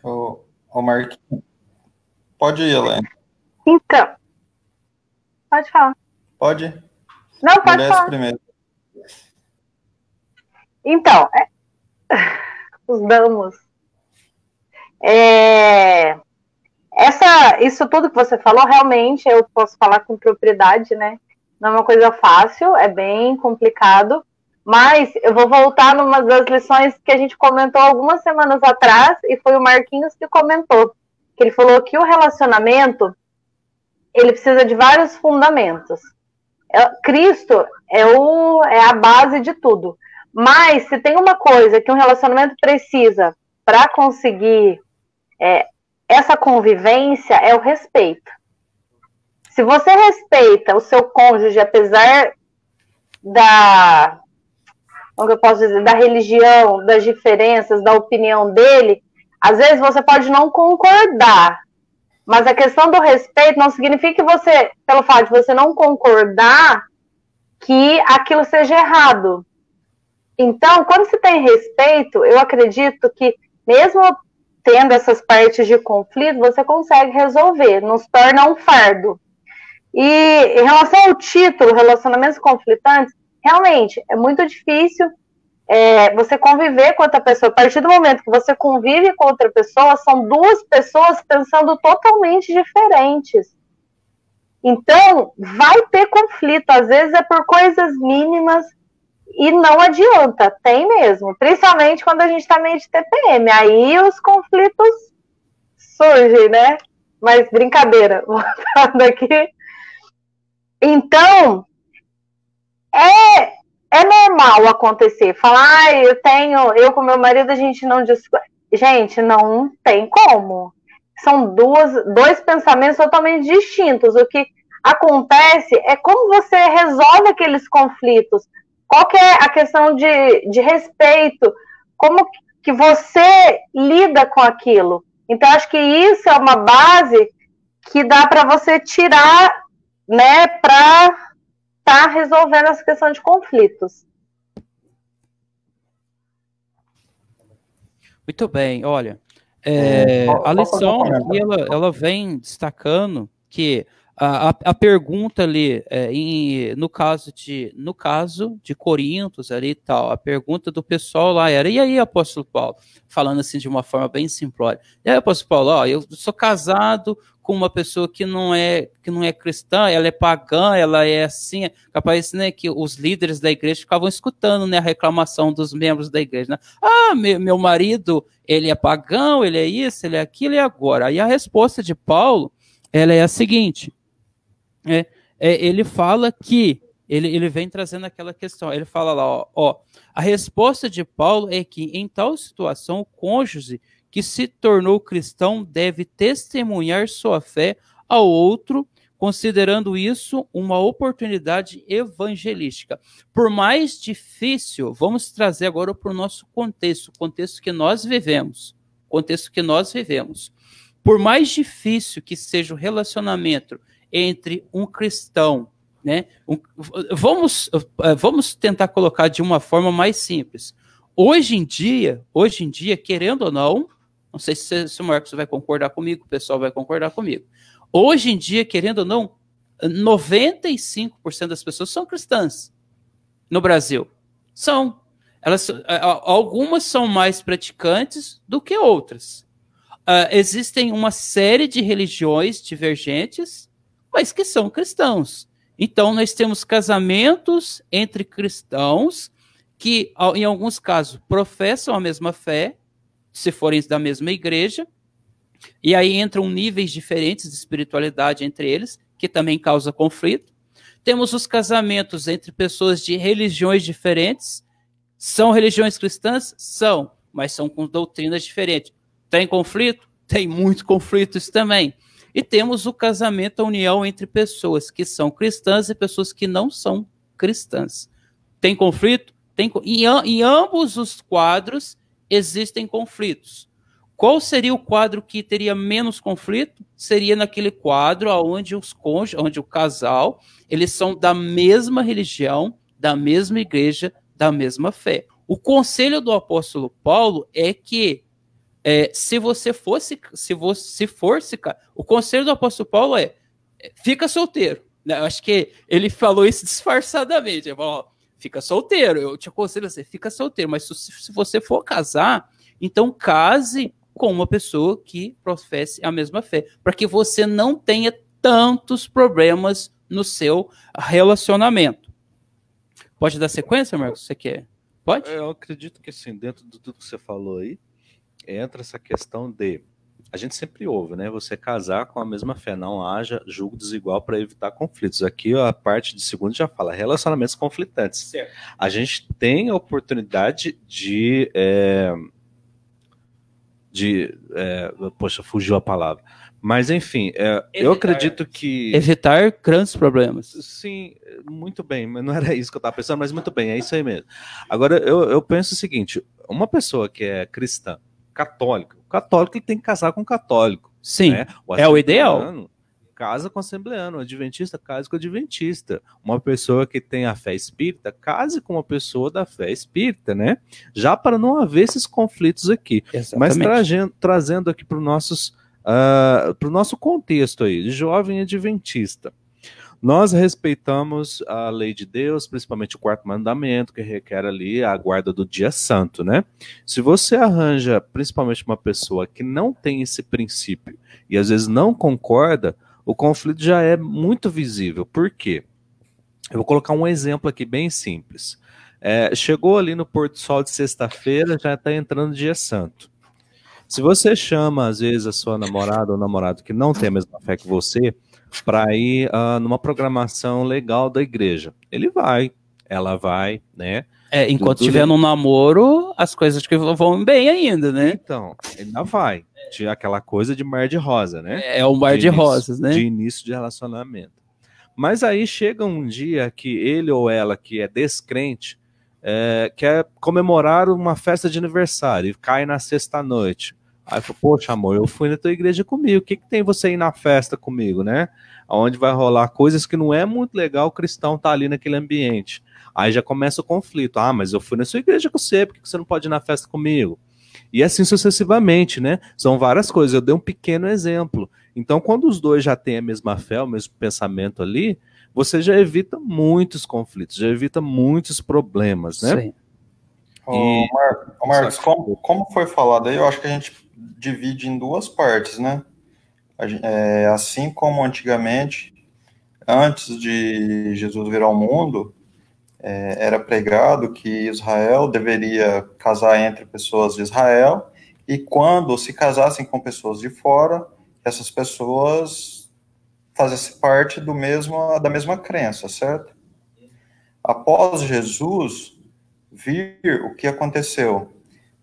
Ô Marquinhos, pode ir, Helene. Então, pode falar. Pode? Não, pode Mulheres falar. primeiro. Então, os damos. Isso tudo que você falou, realmente, eu posso falar com propriedade, né? Não é uma coisa fácil, é bem complicado, mas eu vou voltar numa das lições que a gente comentou algumas semanas atrás, e foi o Marquinhos que comentou, que ele falou que o relacionamento, ele precisa de vários fundamentos. Cristo é a base de tudo. Mas se tem uma coisa que um relacionamento precisa para conseguir essa convivência, é o respeito. Se você respeita o seu cônjuge, apesar como eu posso dizer, da religião, das diferenças, da opinião dele, às vezes você pode não concordar, mas a questão do respeito não significa que você, pelo fato de você não concordar, que aquilo seja errado. Então, quando se tem respeito, eu acredito que, mesmo tendo essas partes de conflito, você consegue resolver, não se torna um fardo. E em relação ao título, relacionamentos conflitantes, realmente é muito difícil você conviver com outra pessoa. A partir do momento que você convive com outra pessoa, são duas pessoas pensando totalmente diferentes. Então, vai ter conflito, às vezes é por coisas mínimas, e não adianta, tem mesmo. Principalmente quando a gente está meio de TPM. Aí os conflitos surgem, né? Mas brincadeira, voltando aqui. Então, é normal acontecer. Falar, eu com meu marido, a gente não discute. Gente, não tem como. São dois pensamentos totalmente distintos. O que acontece é como você resolve aqueles conflitos. Qual que é a questão de respeito? Como que você lida com aquilo? Então, acho que isso é uma base que dá para você tirar, né, para estar resolvendo essa questão de conflitos. Muito bem, olha, a lição aqui, ela vem destacando que a pergunta ali, no caso de Corintos ali e tal, a pergunta do pessoal lá era, e aí, apóstolo Paulo? Falando assim de uma forma bem simplória. E aí, apóstolo Paulo, ó, eu sou casado com uma pessoa que não é cristã, ela é pagã, ela é assim, capaz, né, que os líderes da igreja ficavam escutando, né, a reclamação dos membros da igreja, né? Ah, meu marido, ele é pagão, ele é isso, ele é aquilo, e agora? Aí a resposta de Paulo, ela é a seguinte, ele fala que, ele vem trazendo aquela questão, ele fala lá, ó, a resposta de Paulo é que, em tal situação, o cônjuge que se tornou cristão deve testemunhar sua fé ao outro, considerando isso uma oportunidade evangelística. Por mais difícil, vamos trazer agora para o nosso contexto, o contexto que nós vivemos, Por mais difícil que seja o relacionamento entre um cristão, né? Vamos tentar colocar de uma forma mais simples. Hoje em dia, querendo ou não, Não sei se o Marcos vai concordar comigo, o pessoal vai concordar comigo. Hoje em dia, querendo ou não, 95% das pessoas são cristãs no Brasil. São. Algumas são mais praticantes do que outras. Existem uma série de religiões divergentes, mas que são cristãos. Então, nós temos casamentos entre cristãos que, em alguns casos, professam a mesma fé, se forem da mesma igreja, e aí entram níveis diferentes de espiritualidade entre eles, que também causa conflito. Temos os casamentos entre pessoas de religiões diferentes. São religiões cristãs? São, mas são com doutrinas diferentes. Tem conflito? Tem muito conflito isso também. E temos o casamento, a união entre pessoas que são cristãs e pessoas que não são cristãs. Tem conflito? Em ambos os quadros existem conflitos. Qual seria o quadro que teria menos conflito? Seria naquele quadro onde os cônjuges, onde o casal, eles são da mesma religião, da mesma igreja, da mesma fé. O conselho do apóstolo Paulo é que o conselho do apóstolo Paulo fica solteiro. Eu acho que ele falou isso disfarçadamente. Ele falou, fica solteiro. Eu te aconselho a fica solteiro, mas se você for casar, então case com uma pessoa que professe a mesma fé, para que você não tenha tantos problemas no seu relacionamento. Pode dar sequência, Marcos? Você quer? Pode? Eu acredito que, assim, dentro de tudo que você falou aí, entra essa questão de... A gente sempre ouve, né? Você casar com a mesma fé, não haja julgo desigual para evitar conflitos. Aqui a parte de segundo já fala relacionamentos conflitantes. Certo. A gente tem a oportunidade de poxa, fugiu a palavra. Mas, enfim, eu acredito que... Evitar grandes problemas. Sim, muito bem, mas não era isso que eu estava pensando, mas muito bem, é isso aí mesmo. Agora, eu penso o seguinte, uma pessoa que é cristã, católico ele tem que casar com católico. Sim, né? É o ideal. Casa com o assembleano, o adventista casa com o adventista. Uma pessoa que tem a fé espírita, case com uma pessoa da fé espírita, né? Já para não haver esses conflitos aqui. Exatamente. Mas trazendo aqui para o nosso contexto aí, de jovem adventista. Nós respeitamos a lei de Deus, principalmente o quarto mandamento, que requer ali a guarda do dia santo, né? Se você arranja, principalmente uma pessoa que não tem esse princípio e às vezes não concorda, o conflito já é muito visível. Por quê? Eu vou colocar um exemplo aqui bem simples. Chegou ali no pôr do sol de sexta-feira, já está entrando dia santo. Se você chama, às vezes, a sua namorada ou namorado que não tem a mesma fé que você, para ir numa programação legal da igreja, ela vai, né? Enquanto estiver no namoro, as coisas que vão bem ainda, né? Então, ainda vai. Tinha aquela coisa de mar de rosa, né? É o mar de rosas, né? De início de relacionamento. Mas aí chega um dia que ele ou ela, que é descrente, quer comemorar uma festa de aniversário e cai na sexta-noite. Aí fala, poxa, amor, eu fui na tua igreja comigo, o que tem você ir na festa comigo, né? Onde vai rolar coisas que não é muito legal o cristão tá ali naquele ambiente. Aí já começa o conflito. Mas eu fui na sua igreja com você, por que você não pode ir na festa comigo? E assim sucessivamente, né? São várias coisas, eu dei um pequeno exemplo. Então, quando os dois já têm a mesma fé, o mesmo pensamento ali, você já evita muitos conflitos, já evita muitos problemas, né? Sim. Marcos, como foi falado aí, eu acho que a gente divide em duas partes, né? Assim como antigamente, antes de Jesus vir ao mundo, era pregado que Israel deveria casar entre pessoas de Israel, e quando se casassem com pessoas de fora, essas pessoas fazessem parte da mesma crença, certo? Após Jesus vir, o que aconteceu?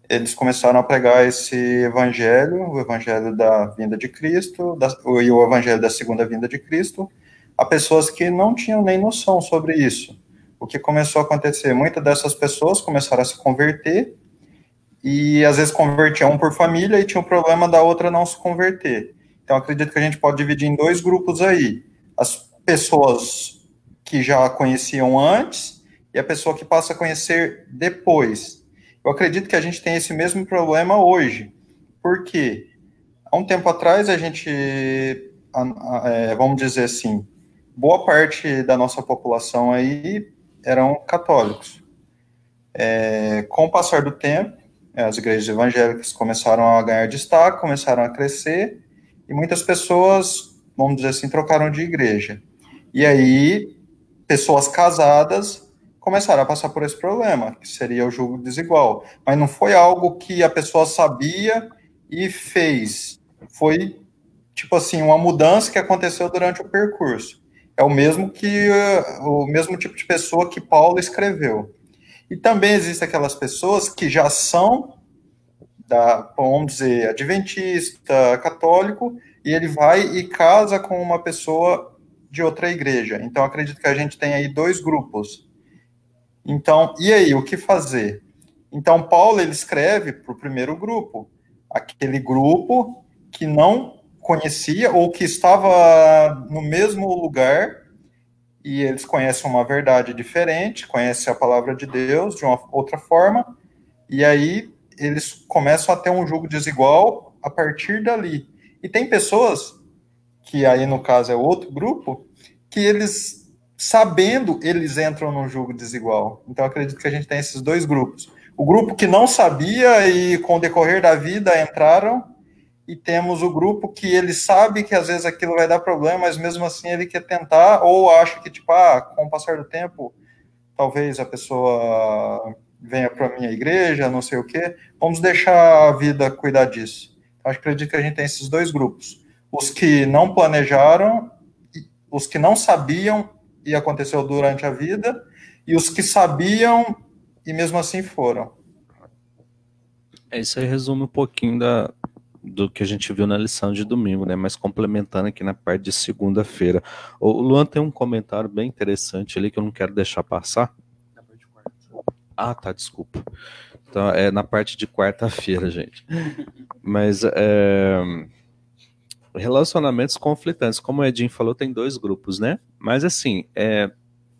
Eles começaram a pregar esse evangelho, o evangelho da vinda de Cristo, e o evangelho da segunda vinda de Cristo, a pessoas que não tinham nem noção sobre isso. O que começou a acontecer? Muitas dessas pessoas começaram a se converter, e às vezes convertiam um por família, e tinha o problema da outra não se converter. Então, acredito que a gente pode dividir em dois grupos aí. As pessoas que já conheciam antes, e a pessoa que passa a conhecer depois. Eu acredito que a gente tem esse mesmo problema hoje, Por quê? Há um tempo atrás, a gente, vamos dizer assim, boa parte da nossa população aí eram católicos. Com o passar do tempo, as igrejas evangélicas começaram a ganhar destaque, começaram a crescer, e muitas pessoas, vamos dizer assim, trocaram de igreja. E aí, pessoas casadas começaram a passar por esse problema, que seria o julgo desigual. Mas não foi algo que a pessoa sabia e fez. Foi, tipo assim, uma mudança que aconteceu durante o percurso. É o mesmo tipo de pessoa que Paulo escreveu. E também existem aquelas pessoas que já são, vamos dizer, adventista, católico, e ele vai e casa com uma pessoa de outra igreja. Então, acredito que a gente tem aí 2 grupos. Então, e aí, o que fazer? Então, Paulo, ele escreve para o primeiro grupo, aquele grupo que não conhecia ou que estava no mesmo lugar, e eles conhecem uma verdade diferente, conhecem a palavra de Deus de uma outra forma, e aí eles começam a ter um julgo desigual a partir dali. E tem pessoas, que aí no caso é outro grupo, que eles, sabendo, eles entram num julgo desigual. Então acredito que a gente tem esses 2 grupos. O grupo que não sabia e com o decorrer da vida entraram, e temos o grupo que ele sabe que às vezes aquilo vai dar problema, mas mesmo assim ele quer tentar, ou acha que, tipo, com o passar do tempo, talvez a pessoa venha para a minha igreja, não sei o quê, vamos deixar a vida cuidar disso. Então, acredito que a gente tem esses 2 grupos. Os que não planejaram, os que não sabiam e aconteceu durante a vida, e os que sabiam e mesmo assim foram. Isso aí resume um pouquinho do que a gente viu na lição de domingo, né? Mas complementando aqui na parte de segunda-feira. O Luan tem um comentário bem interessante ali que eu não quero deixar passar. Ah, tá, desculpa. Então, é na parte de quarta-feira, gente. Mas relacionamentos conflitantes, como o Edinho falou, tem 2 grupos, né? Mas assim,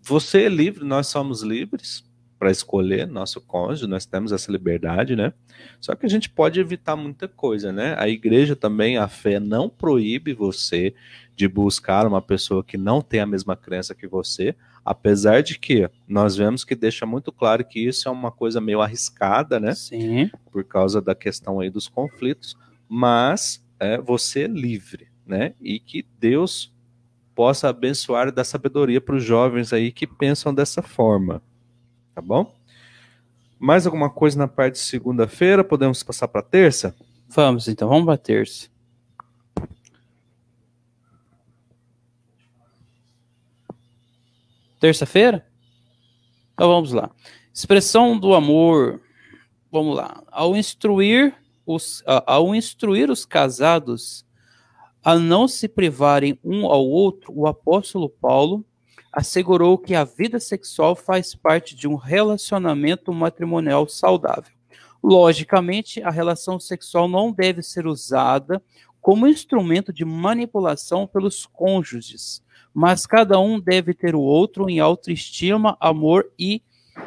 você é livre, nós somos livres para escolher nosso cônjuge, nós temos essa liberdade, né? Só que a gente pode evitar muita coisa, né? A igreja também, a fé não proíbe você de buscar uma pessoa que não tem a mesma crença que você, apesar de que nós vemos que deixa muito claro que isso é uma coisa meio arriscada, né? Sim. Por causa da questão aí dos conflitos, mas você é livre, né? E que Deus possa abençoar e dar sabedoria para os jovens aí que pensam dessa forma. Tá bom? Mais alguma coisa na parte de segunda-feira? Podemos passar para terça? Vamos, então. Vamos para terça. Terça-feira? Então vamos lá. Expressão do amor. Vamos lá. Ao instruir os casados a não se privarem um ao outro, o apóstolo Paulo assegurou que a vida sexual faz parte de um relacionamento matrimonial saudável. Logicamente, a relação sexual não deve ser usada como instrumento de manipulação pelos cônjuges, mas cada um deve ter o outro em autoestima, amor e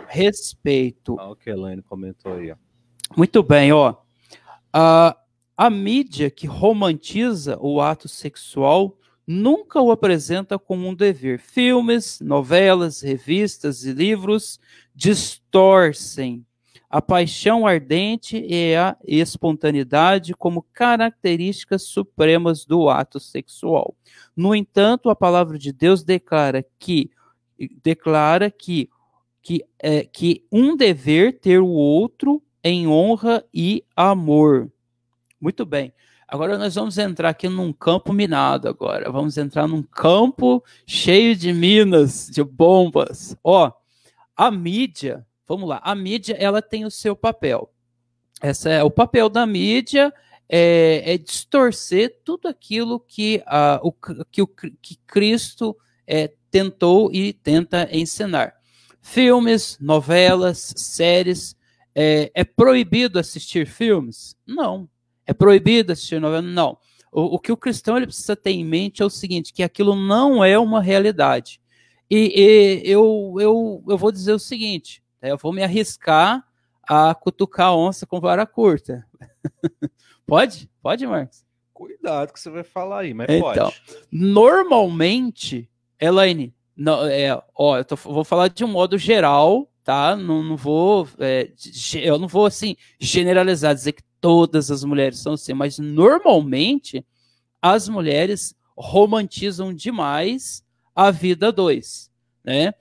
respeito. O que a Elaine comentou aí, ó. Muito bem, ó. A mídia que romantiza o ato sexual nunca o apresenta como um dever. Filmes, novelas, revistas e livros distorcem a paixão ardente e a espontaneidade como características supremas do ato sexual. No entanto, a palavra de Deus declara que um dever ter o outro em honra e amor. Muito bem. Agora nós vamos entrar aqui num campo minado agora. Vamos entrar num campo cheio de minas, de bombas. Ó, a mídia, vamos lá, a mídia ela tem o seu papel. O papel da mídia é distorcer tudo aquilo que Cristo tentou e tenta ensinar. Filmes, novelas, séries. É proibido assistir filmes? Não. É proibido assistir novela? Não. O que o cristão ele precisa ter em mente é o seguinte, que aquilo não é uma realidade. E eu vou dizer o seguinte, eu vou me arriscar a cutucar a onça com vara curta. Pode? Pode, Marcos? Cuidado que você vai falar aí, mas Então, pode. normalmente, Elaine, vou falar de um modo geral, tá? Não vou, eu não vou, assim, generalizar, dizer que todas as mulheres são assim, mas normalmente as mulheres romantizam demais a vida a dois, né?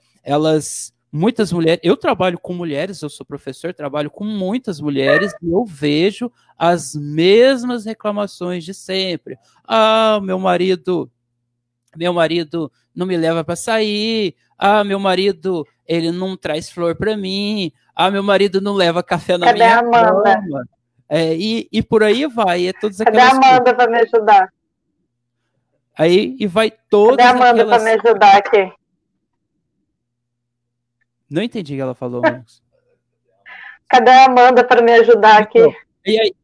Muitas mulheres, eu trabalho com mulheres, eu sou professor, trabalho com muitas mulheres e eu vejo as mesmas reclamações de sempre. Ah, meu marido não me leva para sair. Ah, meu marido, ele não traz flor para mim. Ah, meu marido não leva café na Cadê minha a Amanda? cama. E por aí vai, é todas Cadê a aquelas Amanda para me ajudar? Aí e vai todas Cadê a Amanda aquelas. para me ajudar aqui? Não entendi o que ela falou, Marcos. Cadê a Amanda para me ajudar aqui? Então, e aí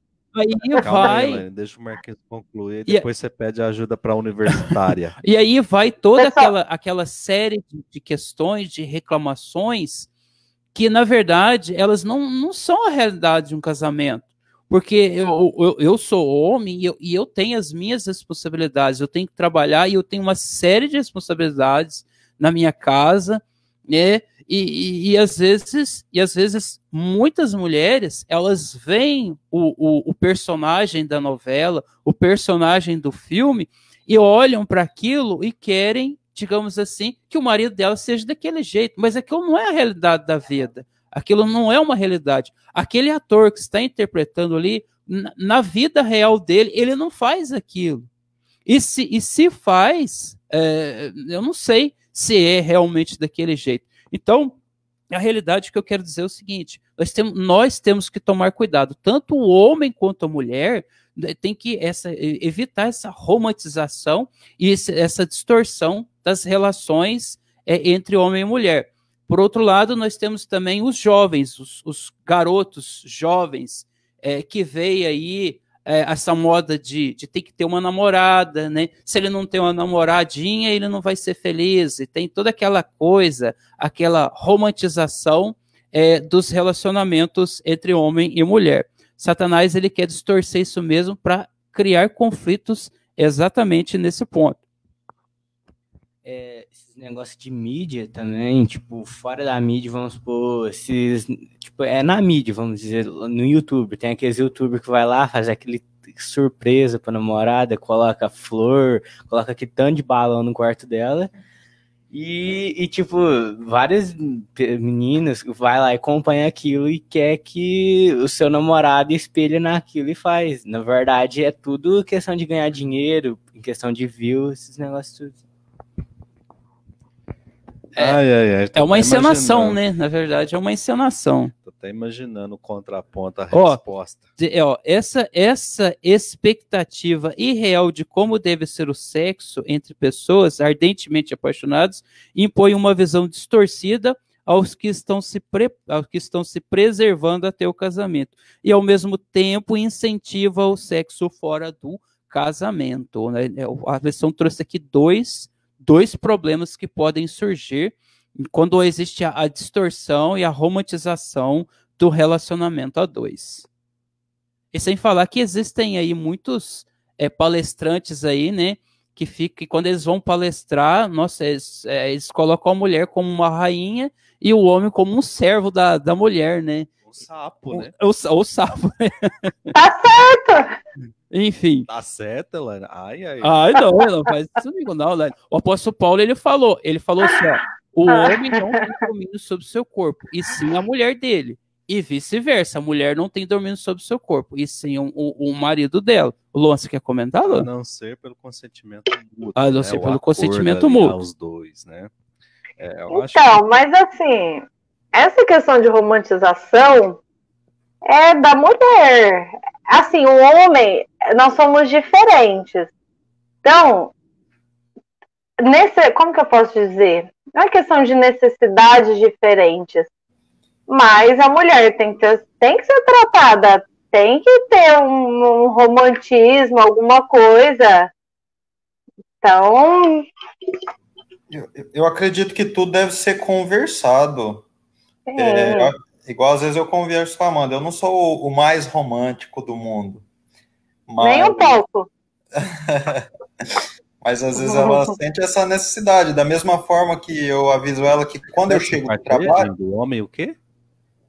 Calma vai. aí, Elaine, deixa o Marquinhos concluir, depois você pede ajuda para a universitária. E aí vai toda Pessoal, aquela série de questões, de reclamações, que, na verdade, elas não são a realidade de um casamento. Porque eu sou homem e eu tenho as minhas responsabilidades, eu tenho que trabalhar e eu tenho uma série de responsabilidades na minha casa, né? E às vezes muitas mulheres elas veem o personagem da novela, o personagem do filme e olham para aquilo e querem, digamos assim, que o marido dela seja daquele jeito, mas aquilo não é a realidade da vida, aquilo não é uma realidade. Aquele ator que está interpretando ali, na vida real dele, ele não faz aquilo. E se faz, eu não sei se é realmente daquele jeito. Então, a realidade que eu quero dizer é o seguinte: nós temos que tomar cuidado, tanto o homem quanto a mulher tem que evitar essa romantização e essa distorção das relações entre homem e mulher. Por outro lado, nós temos também os jovens, os garotos jovens que veem aí essa moda de ter que ter uma namorada, né? Se ele não tem uma namoradinha, ele não vai ser feliz. E tem toda aquela coisa, aquela romantização dos relacionamentos entre homem e mulher. Satanás, ele quer distorcer isso mesmo para criar conflitos exatamente nesse ponto. Esses negócios de mídia também, tipo, fora da mídia, vamos supor, na mídia, vamos dizer, no YouTube, tem aqueles youtubers que vai lá, faz aquele surpresa pra namorada, coloca flor, coloca aquele tanto de balão no quarto dela, e tipo, várias meninas vai lá e acompanha aquilo e quer que o seu namorado espelhe naquilo e faz. Na verdade, é tudo questão de ganhar dinheiro, em questão de views, esses negócios tudo. É uma encenação, né? Na verdade, é uma encenação. Tô até imaginando o contraponto, a resposta. Essa expectativa irreal de como deve ser o sexo entre pessoas ardentemente apaixonadas impõe uma visão distorcida aos que estão se preservando até o casamento e, ao mesmo tempo, incentiva o sexo fora do casamento, né? A lição trouxe aqui dois problemas que podem surgir quando existe a distorção e a romantização do relacionamento a dois. E sem falar que existem aí muitos palestrantes aí, né, que quando eles vão palestrar, nossa, eles colocam a mulher como uma rainha e o homem como um servo da mulher, né? O sapo, né? O sapo. Tá certo! Enfim. Tá certo, Elaine? Ai, não faz isso comigo, não, Elaine. O apóstolo Paulo, ele falou assim, ó, o homem não tem domínio sobre o seu corpo, e sim a mulher dele. E vice-versa, a mulher não tem domínio sobre o seu corpo, e sim o marido dela. O Luan, você quer comentar, Luan? A não ser pelo consentimento mútuo. A não ser pelo consentimento mútuo. Os dois, né? Mas assim, essa questão de romantização é da mulher. Assim, o homem, nós somos diferentes. Então, como que eu posso dizer? Não é questão de necessidades diferentes, mas a mulher tem que ser tratada, tem que ter um romantismo, alguma coisa. Então... Eu acredito que tudo deve ser conversado. Igual às vezes eu converso com a Amanda, eu não sou o mais romântico do mundo, Nem um pouco. Mas às vezes ela sente essa necessidade, da mesma forma que eu aviso ela que quando eu chego do trabalho... Do homem o quê?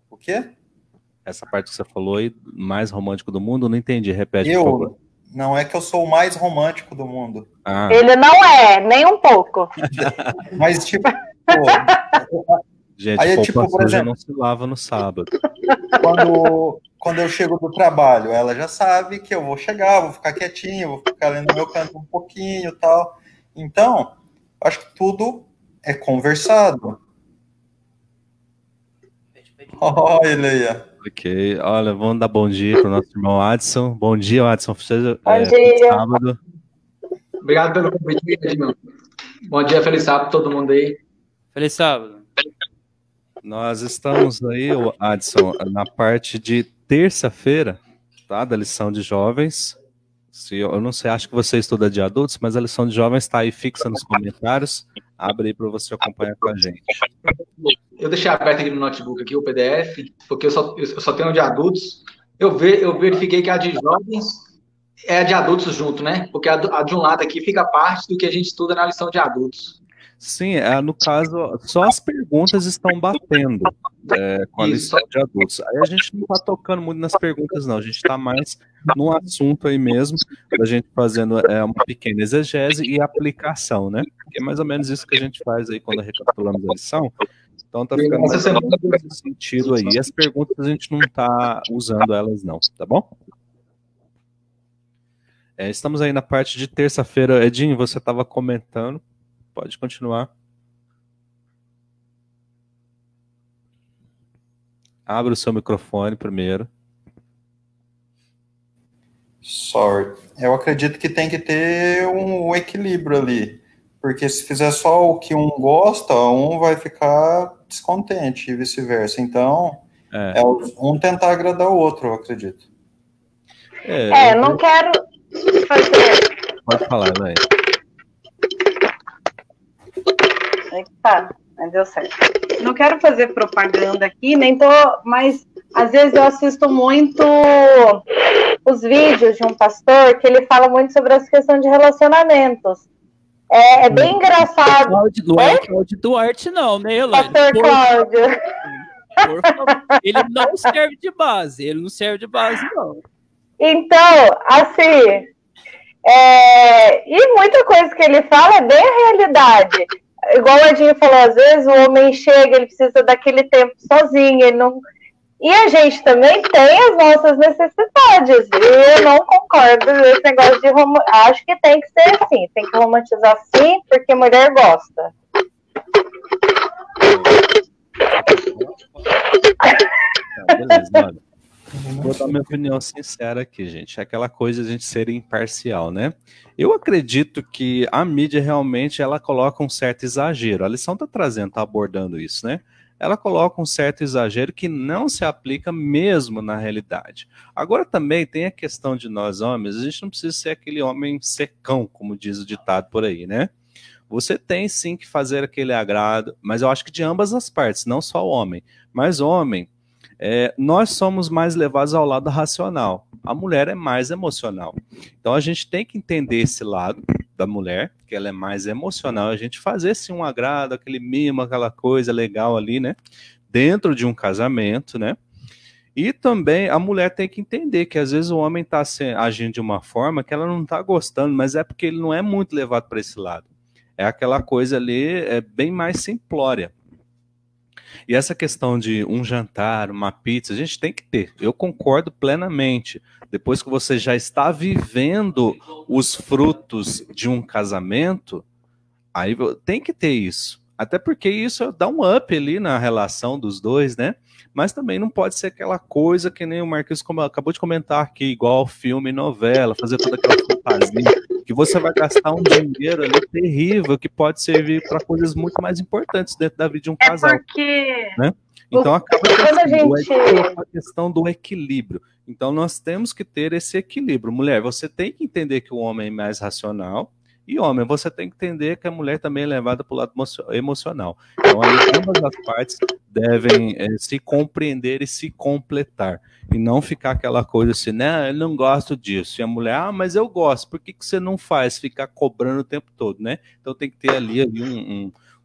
O quê? Essa parte que você falou aí, mais romântico do mundo, não entendi, repete, por favor. Não é que eu sou o mais romântico do mundo. Ah. Ele não é, nem um pouco. Mas tipo... Pô, gente, aí é tipo, por exemplo, não se lava no sábado. Quando eu chego do trabalho, ela já sabe que eu vou chegar, vou ficar quietinho, vou ficar ali no meu canto um pouquinho e tal. Então, acho que tudo é conversado. Olha ele aí. Ok, olha, vamos dar bom dia para o nosso irmão Adson. Bom dia, Adson. Bom dia. Sábado. Obrigado pelo convite, Edmilson. Bom dia, feliz sábado todo mundo aí. Feliz sábado. Nós estamos aí, Adson, na parte de terça-feira, tá? Da lição de jovens. Eu não sei, acho que você estuda de adultos, mas a lição de jovens está aí fixa nos comentários. Abre aí para você acompanhar com a gente. Eu deixei aberto aqui no notebook aqui o PDF, porque eu só tenho de adultos. Eu verifiquei que a de jovens é a de adultos junto, né? Porque a de um lado aqui fica parte do que a gente estuda na lição de adultos. Sim, no caso, só as perguntas estão batendo com a lição de adultos. Aí a gente não está tocando muito nas perguntas, não. A gente está mais no assunto aí mesmo, a gente fazendo uma pequena exegese e aplicação, né? Que é mais ou menos isso que a gente faz aí quando recapitulamos a lição. Então tá ficando mais nesse sentido aí. E as perguntas a gente não está usando elas, não, tá bom? Estamos aí na parte de terça-feira. Edinho, você estava comentando. Pode continuar. Abra o seu microfone primeiro. Sorry. Eu acredito que tem que ter um equilíbrio ali. Porque se fizer só o que um gosta, um vai ficar descontente e vice-versa. Então, um tentar agradar o outro, eu acredito. Não quero fazer... Pode falar, né? Tá, mas deu certo. Não quero fazer propaganda aqui, mas às vezes eu assisto muito os vídeos de um pastor que ele fala muito sobre essa questão de relacionamentos. É bem engraçado. Não é o Cláudio Duarte, não, né, Elaine? Pastor Cláudio. Ele não serve de base, não. Então, assim, e muita coisa que ele fala é bem a realidade. Igual o Edinho falou, às vezes o homem chega, ele precisa daquele tempo sozinho, ele não... E a gente também tem as nossas necessidades. E eu não concordo com esse negócio de acho que tem que ser assim, tem que romantizar sim, porque mulher gosta. Beleza, olha. Vou dar minha opinião sincera aqui, gente. É aquela coisa de a gente ser imparcial, né? Eu acredito que a mídia realmente ela coloca um certo exagero. A lição está trazendo, está abordando isso, né? Ela coloca um certo exagero que não se aplica mesmo na realidade. Agora também tem a questão de nós homens, a gente não precisa ser aquele homem secão, como diz o ditado por aí, né? Você tem sim que fazer aquele agrado, mas eu acho que de ambas as partes, não só o homem. Mas o homem, nós somos mais levados ao lado racional. A mulher é mais emocional. Então a gente tem que entender esse lado da mulher, que ela é mais emocional, a gente fazer sim um agrado, aquele mimo, aquela coisa legal ali, né? Dentro de um casamento, né? E também a mulher tem que entender que às vezes o homem está agindo de uma forma que ela não está gostando, mas é porque ele não é muito levado para esse lado. É aquela coisa ali, bem mais simplória. E essa questão de um jantar, uma pizza, a gente tem que ter. Eu concordo plenamente. Depois que você já está vivendo os frutos de um casamento, aí tem que ter isso. Até porque isso dá um up ali na relação dos dois, né? Mas também não pode ser aquela coisa que nem o Marquinhos acabou de comentar aqui, igual filme e novela, fazer toda aquela fantasia, que você vai gastar um dinheiro ali terrível, que pode servir para coisas muito mais importantes dentro da vida de um casal. Porque... Né? Então acaba a questão do equilíbrio. Então nós temos que ter esse equilíbrio. Mulher, você tem que entender que o homem é mais racional E homem, você tem que entender que a mulher também é levada para o lado emocional. Então, aí, ambas as partes devem se compreender e se completar. E não ficar aquela coisa assim, né? Eu não gosto disso. E a mulher, mas eu gosto. Por que você não faz? Ficar cobrando o tempo todo, né? Então tem que ter ali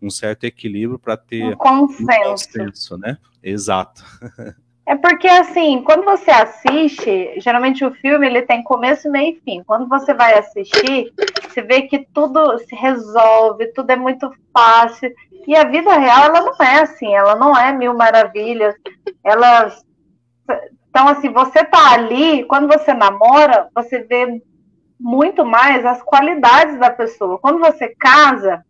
um certo equilíbrio para ter um consenso, né? Exato. É porque, assim, quando você assiste, geralmente o filme ele tem começo, meio e fim. Quando você vai assistir, você vê que tudo se resolve, tudo é muito fácil. E a vida real, ela não é assim, ela não é mil maravilhas. Então, assim, você tá ali, quando você namora, você vê muito mais as qualidades da pessoa. Quando você casa,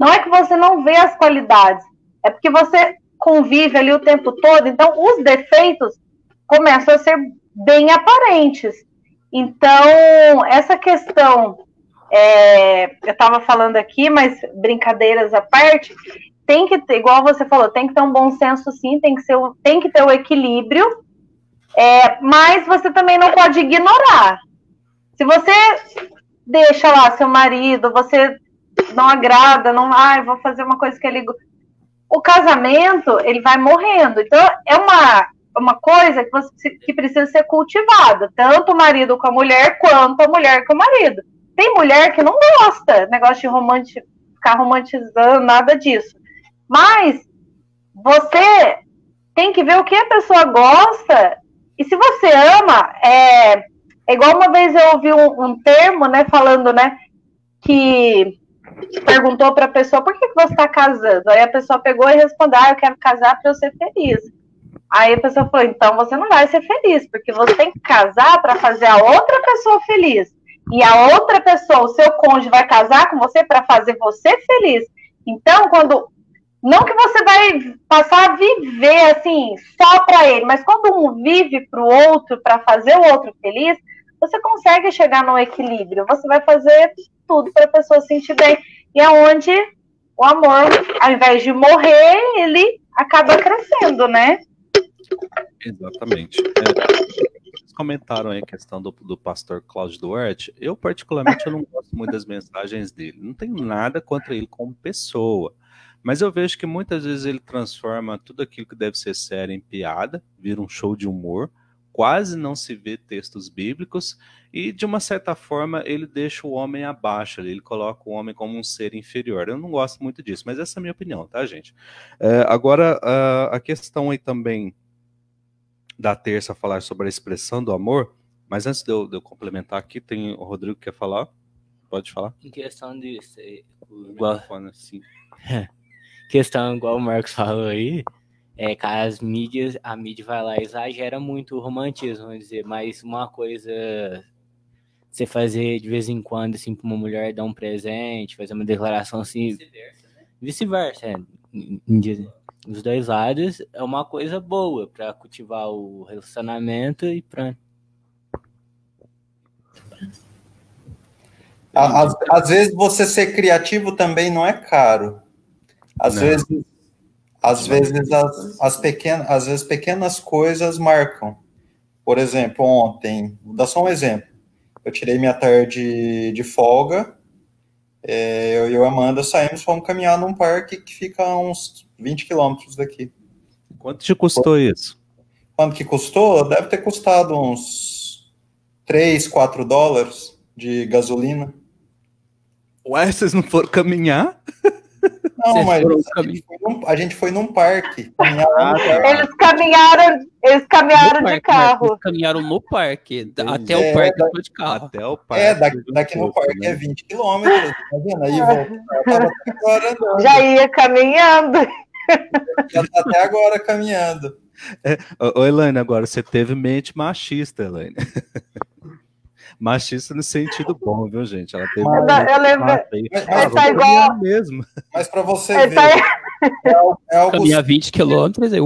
não é que você não vê as qualidades, é porque você convive ali o tempo todo, então os defeitos começam a ser bem aparentes. Então, essa questão, eu estava falando aqui, mas brincadeiras à parte, tem que ter, igual você falou, tem que ter um bom senso sim, tem que ter o equilíbrio, mas você também não pode ignorar. Se você deixa lá seu marido, você não agrada, vou fazer uma coisa que ele... O casamento, ele vai morrendo. Então, é uma coisa que precisa ser cultivada, tanto o marido com a mulher, quanto a mulher com o marido. Tem mulher que não gosta, negócio de ficar romantizando, nada disso. Mas, você tem que ver o que a pessoa gosta, e se você ama, é igual uma vez eu ouvi um termo, né, falando, né, que perguntou para a pessoa, por que você está casando? Aí a pessoa pegou e respondeu, eu quero casar para eu ser feliz. Aí a pessoa falou, então você não vai ser feliz, porque você tem que casar para fazer a outra pessoa feliz. E a outra pessoa, o seu cônjuge, vai casar com você para fazer você feliz. Então, não que você vai passar a viver assim, só para ele, mas quando um vive para o outro, para fazer o outro feliz, você consegue chegar num equilíbrio. Você vai fazer tudo para a pessoa se sentir bem. E é onde o amor, ao invés de morrer, ele acaba crescendo, né? Exatamente. Vocês comentaram aí a questão do pastor Cláudio Duarte. Eu, particularmente, eu não gosto muito das mensagens dele. Não tenho nada contra ele como pessoa. Mas eu vejo que muitas vezes ele transforma tudo aquilo que deve ser sério em piada, vira um show de humor, quase não se vê textos bíblicos e, de uma certa forma, ele deixa o homem abaixo, ele coloca o homem como um ser inferior. Eu não gosto muito disso, mas essa é a minha opinião, tá, gente? Agora, a questão aí também da terça falar sobre a expressão do amor, mas antes de eu complementar aqui, tem o Rodrigo que quer falar? Pode falar? Em questão disso, assim. Questão igual o Marcos falou aí, que a mídia vai lá e exagera muito o romantismo, vamos dizer, mas uma coisa você fazer de vez em quando, assim, para uma mulher dar um presente, fazer uma declaração assim, vice-versa, os dois lados é uma coisa boa para cultivar o relacionamento e pronto. Às vezes você ser criativo também não é caro. Às vezes as pequenas coisas marcam. Por exemplo, ontem, vou dar só um exemplo. Eu tirei minha tarde de folga, eu e a Amanda saímos, fomos caminhar num parque que fica a uns 20 quilômetros daqui. Quanto te custou isso? Quanto que custou? Deve ter custado uns 3, 4 dólares de gasolina. Ué, vocês não foram caminhar? Não, mas a gente foi num parque. Eles caminharam de carro. Eles caminharam no parque. Até o parque foi de carro. Até o parque. Daqui no parque é 20 quilômetros. Tá vendo? Aí volta. Já ia caminhando. Já tá até agora caminhando. Ô, Elaine, agora você teve mente machista, Elaine. Machista no sentido bom, viu, gente? Ela teve eu lembro. Mas tá igual mesmo. Mas para você ver, é algo caminhar 20 quilômetros, é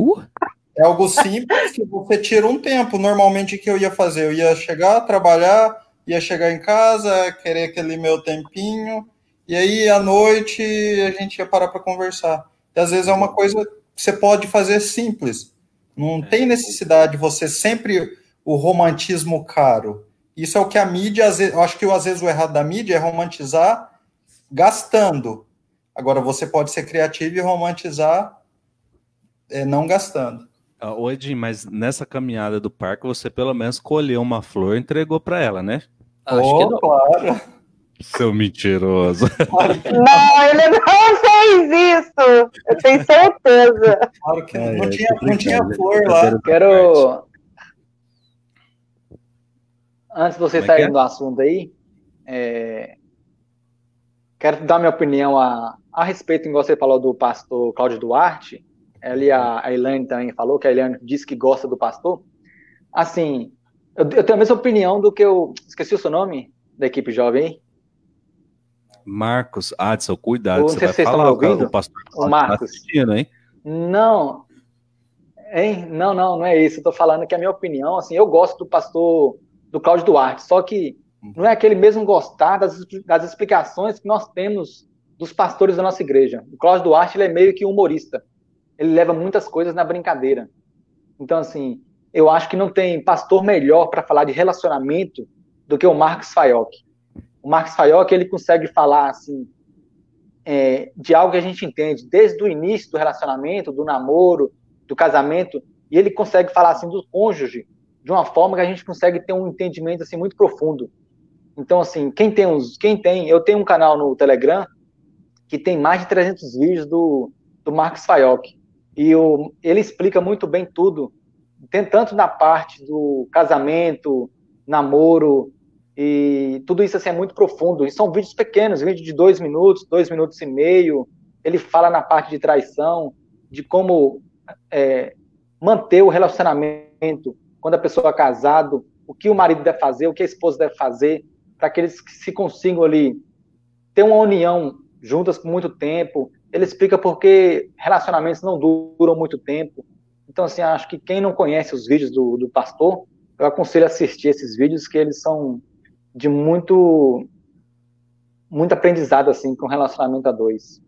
algo simples que você tira um tempo. Normalmente, o que eu ia fazer? Eu ia chegar, trabalhar, ia chegar em casa, querer aquele meu tempinho, e aí, à noite, a gente ia parar para conversar. E, às vezes, é uma coisa que você pode fazer simples. Não tem necessidade de você sempre o romantismo caro. isso é o que a mídia, às vezes, eu acho que às vezes o errado da mídia é romantizar gastando. Agora, você pode ser criativo e romantizar não gastando. Ô, Edinho, mas nessa caminhada do parque, você pelo menos colheu uma flor e entregou para ela, né? Acho que não. Claro. Seu mentiroso. Não, ele não fez isso. Eu tenho certeza. Claro que não tinha flor lá. Quero. Antes de vocês Como é que saírem do assunto aí, quero dar minha opinião a respeito, igual você falou do pastor Cláudio Duarte. Ali a Elaine também falou, que a Elaine disse que gosta do pastor. Assim, eu tenho a mesma opinião do que eu... Esqueci o seu nome da equipe jovem aí? Marcos Adson, cuidado, Não você sei vai se vocês estão falar, me ouvindo. o pastor O Marcos. tá assistindo, hein? Não, hein? Não é isso. Eu tô falando que a minha opinião, assim, eu gosto do pastor do Cláudio Duarte, só que não é aquele mesmo gostar das explicações que nós temos dos pastores da nossa igreja. O Cláudio Duarte, ele é meio que humorista. Ele leva muitas coisas na brincadeira. Então, assim, eu acho que não tem pastor melhor para falar de relacionamento do que o Marcos Fayok. O Marcos Fayok, ele consegue falar, assim, de algo que a gente entende desde o início do relacionamento, do namoro, do casamento, e ele consegue falar, assim, do cônjuge de uma forma que a gente consegue ter um entendimento, assim, muito profundo. Então, assim, eu tenho um canal no Telegram que tem mais de 300 vídeos do Marcos Fayok. E ele explica muito bem tudo, tem tanto na parte do casamento, namoro, e tudo isso assim, é muito profundo. E são vídeos pequenos, vídeos de 2 minutos, 2 minutos e meio. Ele fala na parte de traição, de como manter o relacionamento quando a pessoa é casada, o que o marido deve fazer, o que a esposa deve fazer, para que eles se consigam ali ter uma união juntas por muito tempo. Ele explica porque relacionamentos não duram muito tempo. Então, assim, acho que quem não conhece os vídeos do pastor, eu aconselho a assistir esses vídeos, que eles são de muito aprendizado, assim, com relacionamento a dois.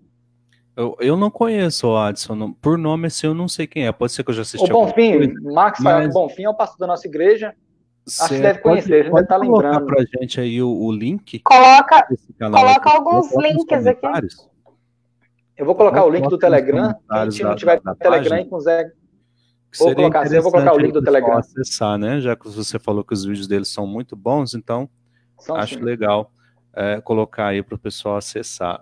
Eu não conheço o Adson, por nome assim eu não sei quem é, pode ser que eu já assisti. O Bonfim, Marcos Bonfim é o pastor da nossa igreja, acho que deve conhecer, a gente deve estar lembrando. Pra gente aí o link? Coloca alguns links aqui. Eu vou colocar o link do Telegram, quem não tiver Telegram e consegue... Vou colocar assim, eu vou colocar o link do Telegram. Acessar, né? Já que você falou que os vídeos deles são muito bons, então acho legal colocar aí para o pessoal acessar.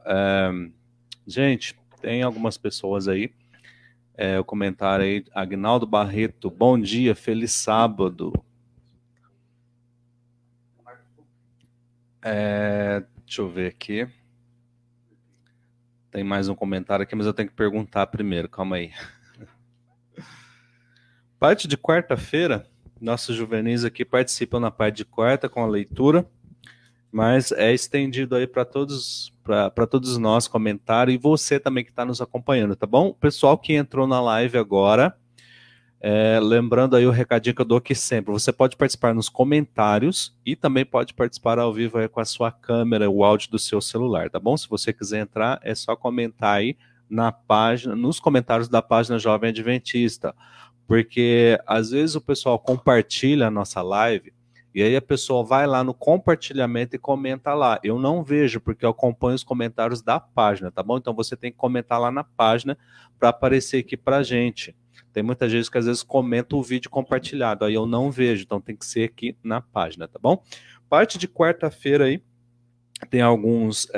Gente, tem algumas pessoas aí, o comentário aí, Agnaldo Barreto, bom dia, feliz sábado. Deixa eu ver aqui. Tem mais um comentário aqui, mas eu tenho que perguntar primeiro, calma aí. Parte de quarta-feira, nossos juvenis aqui participam na parte de quarta com a leitura, mas é estendido aí para todos nós comentário e você também que está nos acompanhando, tá bom? O pessoal que entrou na live agora, lembrando aí o recadinho que eu dou aqui sempre, você pode participar nos comentários e também pode participar ao vivo aí com a sua câmera, o áudio do seu celular, tá bom? Se você quiser entrar, é só comentar aí na página, nos comentários da página Jovem Adventista, porque às vezes o pessoal compartilha a nossa live e aí a pessoa vai lá no compartilhamento e comenta lá. Eu não vejo, porque eu acompanho os comentários da página, tá bom? Então você tem que comentar lá na página para aparecer aqui pra gente. Tem muita gente que às vezes comenta o vídeo compartilhado, aí eu não vejo, então tem que ser aqui na página, tá bom? Parte de quarta-feira aí, tem alguns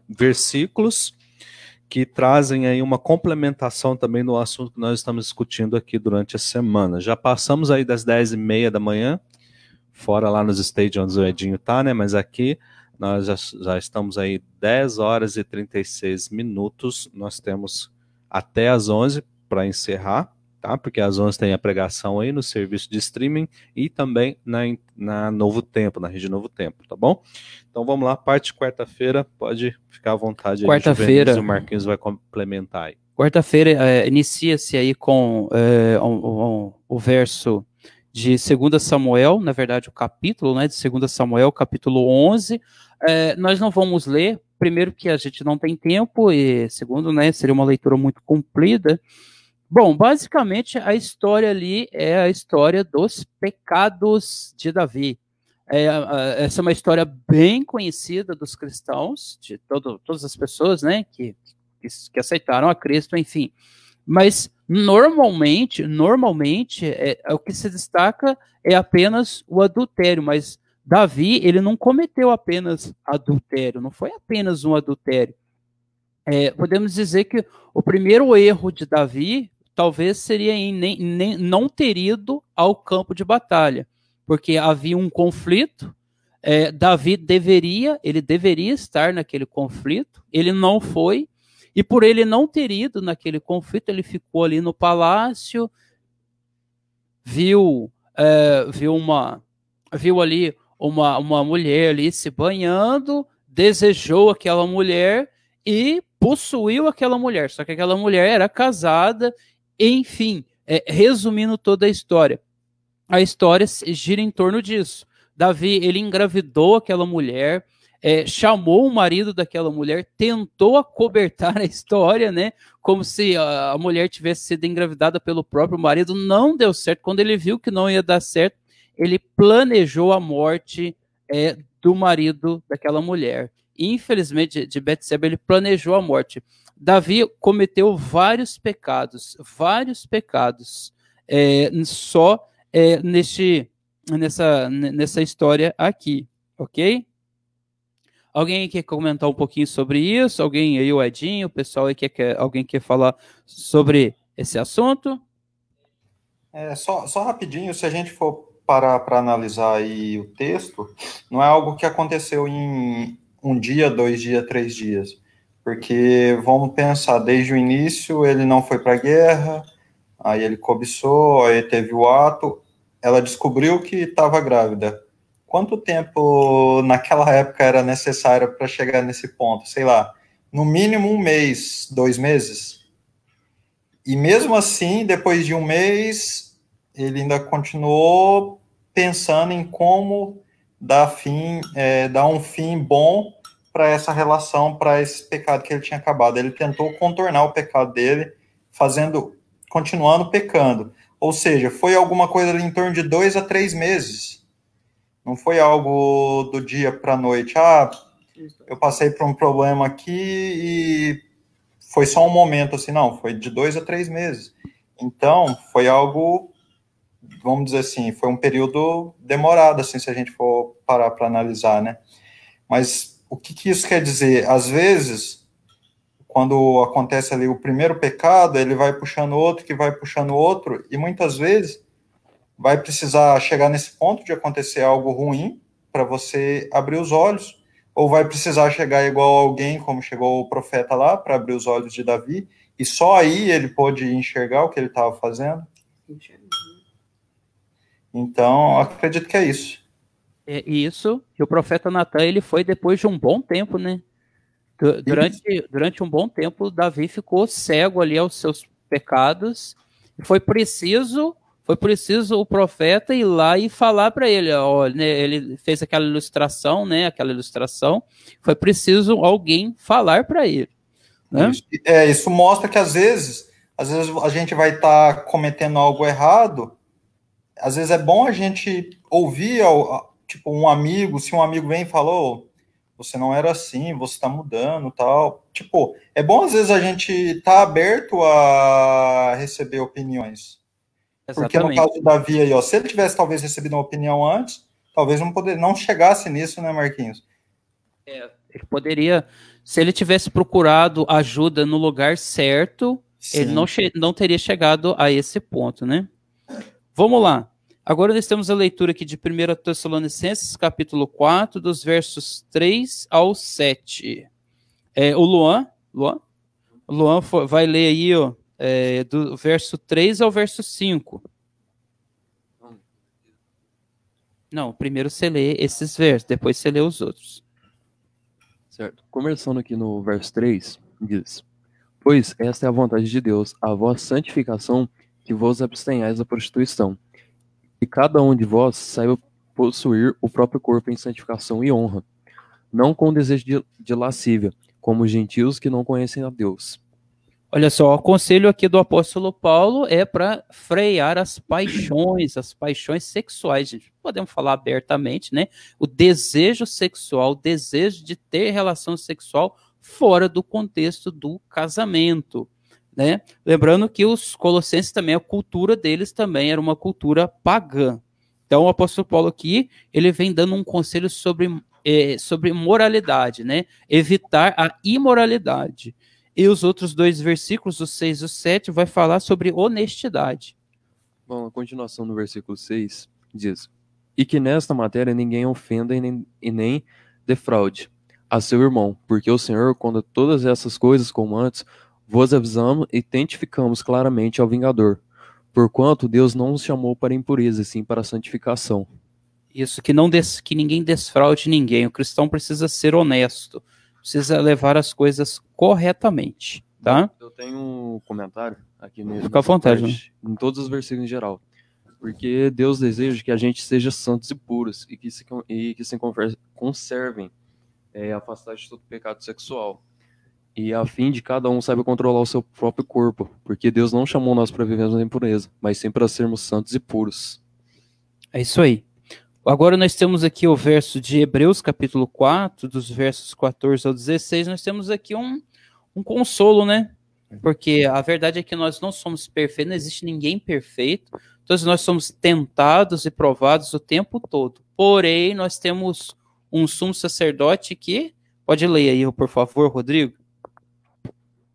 versículos que trazem aí uma complementação também no assunto que nós estamos discutindo aqui durante a semana. Já passamos aí das 10h30 da manhã, fora lá nos stage onde o Edinho tá, né? Mas aqui nós já estamos aí 10h36. Nós temos até às 11 para encerrar, tá? Porque às 11 tem a pregação aí no serviço de streaming e também na Novo Tempo, na rede Novo Tempo, tá bom? Então vamos lá, parte de quarta-feira, pode ficar à vontade aí. Quarta-feira. O Marquinhos vai complementar aí. Quarta-feira inicia-se aí com o verso de 2 Samuel, na verdade o capítulo, né, de 2 Samuel, capítulo 11. Nós não vamos ler, primeiro que a gente não tem tempo, e segundo, né, seria uma leitura muito comprida. Bom, basicamente a história ali é a história dos pecados de Davi. Essa é uma história bem conhecida dos cristãos, de todas as pessoas, né, que aceitaram a Cristo, enfim. Mas normalmente o que se destaca é apenas o adultério, mas Davi, ele não cometeu apenas adultério, não foi apenas um adultério. Podemos dizer que o primeiro erro de Davi talvez seria em não ter ido ao campo de batalha, porque havia um conflito, Davi deveria estar naquele conflito, ele não foi, e por ele não ter ido naquele conflito, ele ficou ali no palácio, viu ali uma mulher ali se banhando, desejou aquela mulher e possuiu aquela mulher, só que aquela mulher era casada, enfim, resumindo toda a história gira em torno disso. Davi, ele engravidou aquela mulher, chamou o marido daquela mulher, tentou acobertar a história, né, como se a mulher tivesse sido engravidada pelo próprio marido, não deu certo. Quando ele viu que não ia dar certo, ele planejou a morte do marido daquela mulher. Infelizmente, de Betseba, ele planejou a morte. Davi cometeu vários pecados, só nessa história aqui, ok? Alguém quer comentar um pouquinho sobre isso? Alguém aí, o Edinho, o pessoal aí alguém quer falar sobre esse assunto? Só rapidinho, se a gente for parar para analisar aí o texto, não é algo que aconteceu em 1 dia, 2 dias, 3 dias, porque vamos pensar, desde o início ele não foi para a guerra, aí ele cobiçou, aí teve o ato, ela descobriu que estava grávida. Quanto tempo naquela época era necessário para chegar nesse ponto? Sei lá, no mínimo 1 mês, 2 meses. E mesmo assim, depois de 1 mês, ele ainda continuou pensando em como dar um fim bom para essa relação, para esse pecado que ele tinha acabado. Ele tentou contornar o pecado dele, continuando pecando. Ou seja, foi alguma coisa ali em torno de 2 a 3 meses. Não foi algo do dia para a noite. Eu passei por um problema aqui e foi só um momento, assim, não. Foi de 2 a 3 meses. Então, foi algo, vamos dizer assim, foi um período demorado, assim, se a gente for parar para analisar, né? Mas o que isso quer dizer? Às vezes, quando acontece ali o primeiro pecado, ele vai puxando outro, que vai puxando outro, e muitas vezes vai precisar chegar nesse ponto de acontecer algo ruim para você abrir os olhos, ou vai precisar chegar igual alguém, como chegou o profeta lá, para abrir os olhos de Davi, e só aí ele pôde enxergar o que ele estava fazendo. Então, acredito que é isso. Isso, que o profeta Natan, ele foi depois de um bom tempo, né? Durante um bom tempo, Davi ficou cego ali aos seus pecados. Foi preciso o profeta ir lá e falar para ele. Né, ele fez aquela ilustração, né? Foi preciso alguém falar para ele. Né? Isso mostra que às vezes a gente vai estar cometendo algo errado. Às vezes é bom a gente ouvir, tipo, um amigo, se um amigo vem e falou, você não era assim, você está mudando, tal. Tipo, é bom às vezes a gente estar aberto a receber opiniões. Exatamente. Porque no caso do Davi aí, se ele tivesse talvez recebido uma opinião antes, talvez não chegasse nisso, né, Marquinhos? Ele poderia, se ele tivesse procurado ajuda no lugar certo, sim, ele não teria chegado a esse ponto, né? Vamos lá. Agora nós temos a leitura aqui de 1 Tessalonicenses, capítulo 4, dos versos 3 ao 7. O Luan vai ler aí, do verso 3 ao verso 5. Não, primeiro você lê esses versos, depois você lê os outros. Certo. Começando aqui no verso 3, diz: Pois esta é a vontade de Deus, a vossa santificação, que vos abstenhais da prostituição. E cada um de vós saiba possuir o próprio corpo em santificação e honra, não com desejo de lascívia, como os gentios que não conhecem a Deus. Olha só, o conselho aqui do apóstolo Paulo é para frear as paixões sexuais, gente. Podemos falar abertamente, né? O desejo sexual, o desejo de ter relação sexual fora do contexto do casamento, né? Lembrando que os colossenses também, a cultura deles também era uma cultura pagã. Então, o apóstolo Paulo aqui, ele vem dando um conselho sobre moralidade, né? Evitar a imoralidade. E os outros 2 versículos, o 6 e o 7, vai falar sobre honestidade. Bom, a continuação do versículo 6 diz: E que nesta matéria ninguém ofenda e nem defraude a seu irmão, porque o Senhor, quando todas essas coisas como antes, vos avisamos e testificamos claramente ao vingador, porquanto Deus não nos chamou para impureza, sim para a santificação. Isso, que ninguém desfraude ninguém. O cristão precisa ser honesto, precisa levar as coisas corretamente, tá? Eu tenho um comentário aqui nesse. Fica à vontade, né? Em todos os versículos em geral. Porque Deus deseja que a gente seja santos e puros e que se conservem afastados de todo pecado sexual. E a fim de cada um saiba controlar o seu próprio corpo. Porque Deus não chamou nós para vivermos na impureza, mas sim para sermos santos e puros. É isso aí. Agora nós temos aqui o verso de Hebreus, capítulo 4, dos versos 14 ao 16, nós temos aqui um consolo, né? Porque a verdade é que nós não somos perfeitos, não existe ninguém perfeito, todos nós somos tentados e provados o tempo todo. Porém, nós temos um sumo sacerdote que... Pode ler aí, por favor, Rodrigo.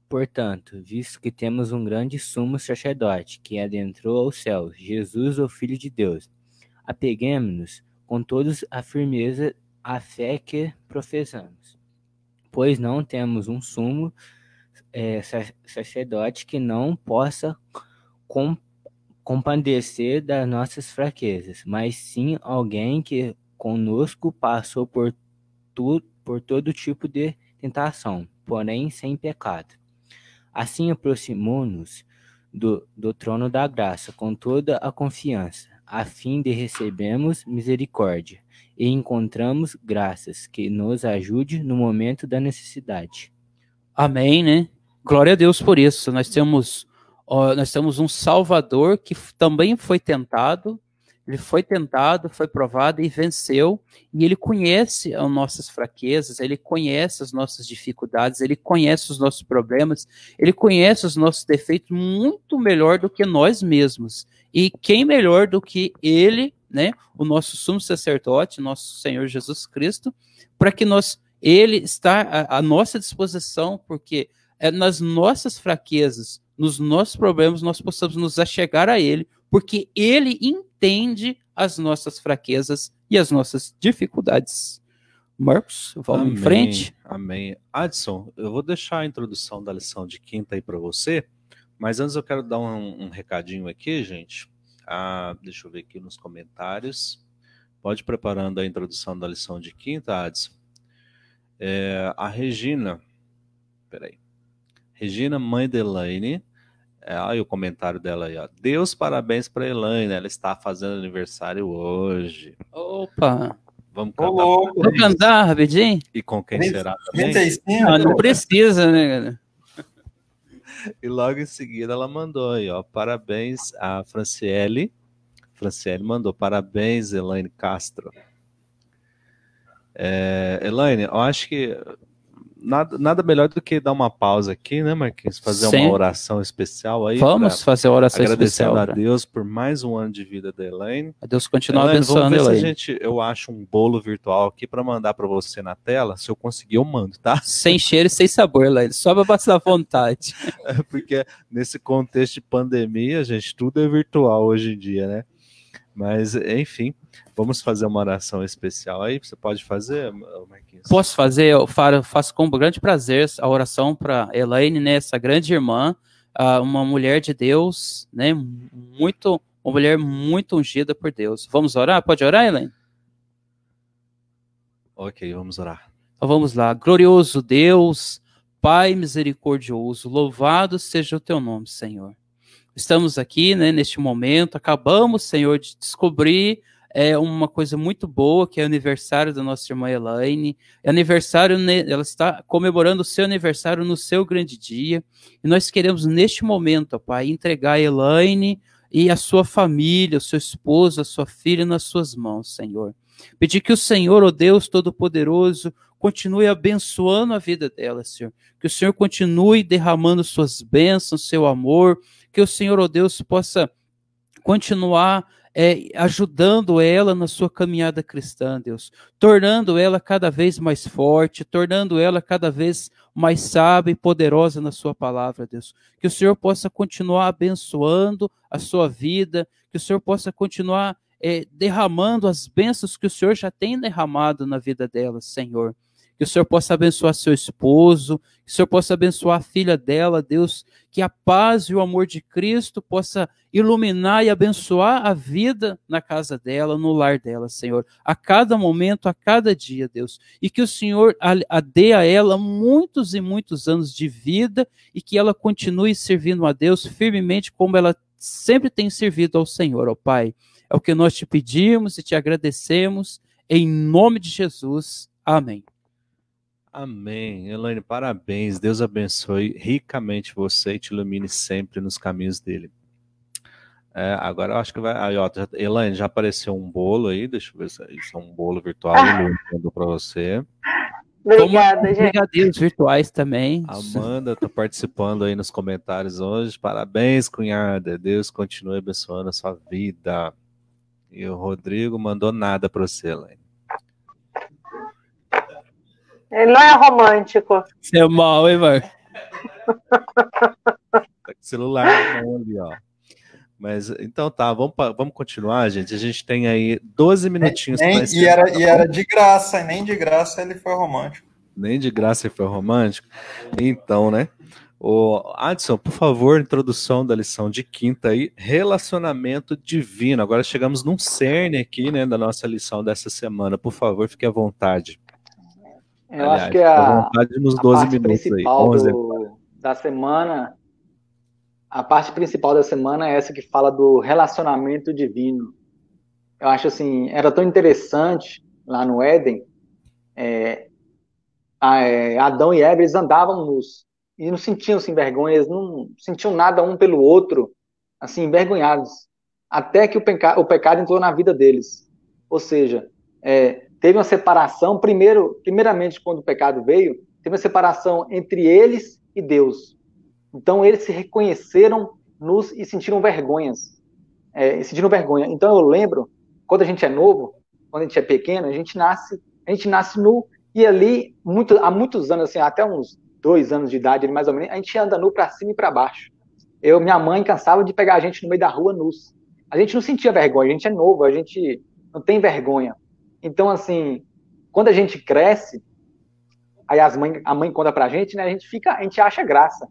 Portanto, visto que temos um grande sumo sacerdote que adentrou aos céus, Jesus, o Filho de Deus, apeguemo-nos com todos a firmeza à fé que professamos, pois não temos um sumo sacerdote que não possa compadecer das nossas fraquezas, mas sim alguém que conosco passou por todo tipo de tentação, porém sem pecado. Assim aproximamo-nos do trono da graça com toda a confiança, a fim de recebermos misericórdia e encontramos graças que nos ajude no momento da necessidade. Amém, né? Glória a Deus por isso. Nós temos um Salvador que também foi tentado. Ele foi tentado, foi provado e venceu. E ele conhece as nossas fraquezas, ele conhece as nossas dificuldades, ele conhece os nossos problemas, ele conhece os nossos defeitos muito melhor do que nós mesmos. E quem melhor do que ele, né? O nosso sumo sacerdote, nosso Senhor Jesus Cristo, para que ele está à nossa disposição, porque nas nossas fraquezas, nos nossos problemas, nós possamos nos achegar a ele, porque ele entende as nossas fraquezas e as nossas dificuldades. Marcos, vamos em frente. Amém. Adson, eu vou deixar a introdução da lição de quinta aí para você, mas antes eu quero dar um recadinho aqui, gente. Deixa eu ver aqui nos comentários. Pode ir preparando a introdução da lição de quinta, Adson. A Regina, Regina, mãe da Elaine, olha o comentário dela aí, ó. Deus, parabéns para Elaine, ela está fazendo aniversário hoje. Opa! Vamos cantar. Vamos cantar rapidinho? E com quem será também? 35. Não precisa, né, galera? E logo em seguida ela mandou aí, ó, parabéns a Franciele. Franciele mandou, parabéns, Elaine Castro. Elaine, eu acho que nada melhor do que dar uma pausa aqui, né, Marquinhos? Fazer uma oração especial aí. Vamos fazer a oração agradecendo especial. a Deus por mais um ano de vida da Elaine. A Deus continua abençoando a Elaine. Eu acho um bolo virtual aqui para mandar para você na tela. Se eu conseguir, eu mando, tá? Sem cheiro e sem sabor, Elaine. Só para passar vontade. Porque nesse contexto de pandemia, gente, tudo é virtual hoje em dia, né? Mas, enfim, vamos fazer uma oração especial aí. Você pode fazer, Marquinhos? Posso fazer, eu faço com grande prazer a oração para Elaine, né, essa grande irmã, uma mulher de Deus, né, uma mulher muito ungida por Deus. Vamos orar? Pode orar, Elaine? Ok, vamos orar. Então vamos lá. Glorioso Deus, Pai misericordioso, louvado seja o teu nome, Senhor. Estamos aqui, né, neste momento, acabamos, Senhor, de descobrir uma coisa muito boa, que é o aniversário da nossa irmã Elaine. É aniversário, ela está comemorando o seu aniversário no seu grande dia. E nós queremos, neste momento, ó Pai, entregar a Elaine e a sua família, o seu esposo, a sua filha nas suas mãos, Senhor. Pedir que o Senhor, ó Deus Todo-Poderoso, continue abençoando a vida dela, Senhor. Que o Senhor continue derramando suas bênçãos, seu amor. Que o Senhor, ó Deus, possa continuar ajudando ela na sua caminhada cristã, Deus. Tornando ela cada vez mais forte, tornando ela cada vez mais sábia e poderosa na sua palavra, Deus. Que o Senhor possa continuar abençoando a sua vida, que o Senhor possa continuar derramando as bênçãos que o Senhor já tem derramado na vida dela, Senhor. Que o Senhor possa abençoar seu esposo, que o Senhor possa abençoar a filha dela, Deus, que a paz e o amor de Cristo possa iluminar e abençoar a vida na casa dela, no lar dela, Senhor, a cada momento, a cada dia, Deus, e que o Senhor dê a ela muitos e muitos anos de vida e que ela continue servindo a Deus firmemente como ela sempre tem servido ao Senhor, ó Pai. É o que nós te pedimos e te agradecemos, em nome de Jesus. Amém. Amém. Elaine, parabéns. Deus abençoe ricamente você e te ilumine sempre nos caminhos dele. Agora eu acho que vai... Aí, ó, Elaine, já apareceu um bolo aí. Deixa eu ver se isso é um bolo virtual. Eu mando para você. Obrigada, gente. Brigadeiros virtuais também. Amanda está participando aí nos comentários hoje. Parabéns, cunhada. Deus continue abençoando a sua vida. E o Rodrigo mandou nada para você, Elaine. Ele não é romântico. Você é mal, hein, mano? Tá com o celular na mão ali, ó. Mas, então tá, vamos continuar, gente. A gente tem aí 12 minutinhos para encerrar. E era de graça, e nem de graça ele foi romântico. Nem de graça ele foi romântico? Então, né? O Adson, por favor, introdução da lição de quinta aí, relacionamento divino. Agora chegamos num cerne aqui, né, da nossa lição dessa semana. Por favor, fique à vontade. Eu acho que a nos 12 parte minutos principal aí, da semana, a parte principal da semana é essa que fala do relacionamento divino. Eu acho assim, era tão interessante lá no Éden, Adão e Eva, eles andavam nus e não sentiam-se vergonha, eles não sentiam nada um pelo outro, assim, envergonhados, até que o pecado entrou na vida deles. Ou seja, teve uma separação, primeiramente quando o pecado veio, teve uma separação entre eles e Deus. Então eles se reconheceram nus e sentiram vergonhas. Sentiram vergonha. Então eu lembro, quando a gente é novo, quando a gente é pequeno, a gente nasce nu, e ali, há muitos anos, assim, até uns 2 anos de idade, mais ou menos, a gente anda nu para cima e para baixo. Minha mãe cansava de pegar a gente no meio da rua nus. A gente não sentia vergonha, a gente é novo, a gente não tem vergonha. Então, assim, quando a gente cresce, aí a mãe conta pra gente, né? A gente acha graça.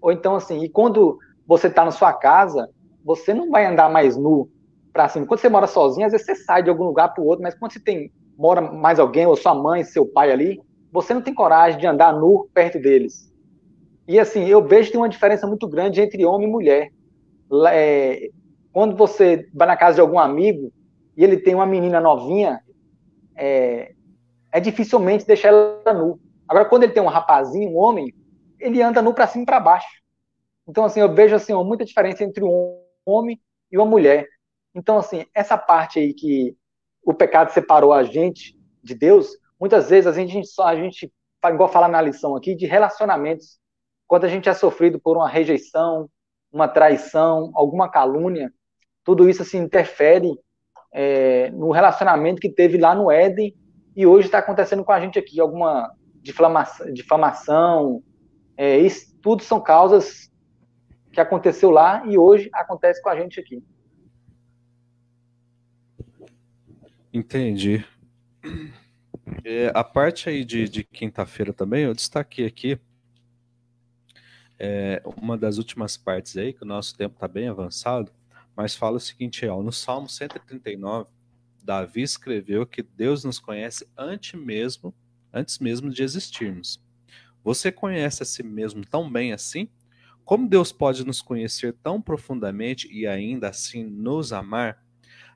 Ou então, assim, e quando você tá na sua casa, você não vai andar mais nu pra cima. Quando você mora sozinho, às vezes você sai de algum lugar pro outro, mas quando você mora mais alguém, ou sua mãe, seu pai ali, você não tem coragem de andar nu perto deles. E assim, eu vejo que tem uma diferença muito grande entre homem e mulher. Quando você vai na casa de algum amigo e ele tem uma menina novinha, dificilmente deixar ela nu. Agora, quando ele tem um rapazinho, um homem, ele anda nu para cima e para baixo. Então, assim, eu vejo assim, muita diferença entre um homem e uma mulher. Então, assim, essa parte aí que o pecado separou a gente de Deus, muitas vezes a gente igual falar na lição aqui, de relacionamentos. Quando a gente é sofrido por uma rejeição, uma traição, alguma calúnia, tudo isso assim, interfere no relacionamento que teve lá no Éden e hoje está acontecendo com a gente aqui, alguma difamação, isso tudo são causas que aconteceu lá e hoje acontece com a gente aqui. Entendi. A parte aí de quinta-feira também, eu destaquei aqui uma das últimas partes aí, que o nosso tempo está bem avançado, mas fala o seguinte, no Salmo 139, Davi escreveu que Deus nos conhece antes mesmo de existirmos. Você conhece a si mesmo tão bem assim? Como Deus pode nos conhecer tão profundamente e ainda assim nos amar?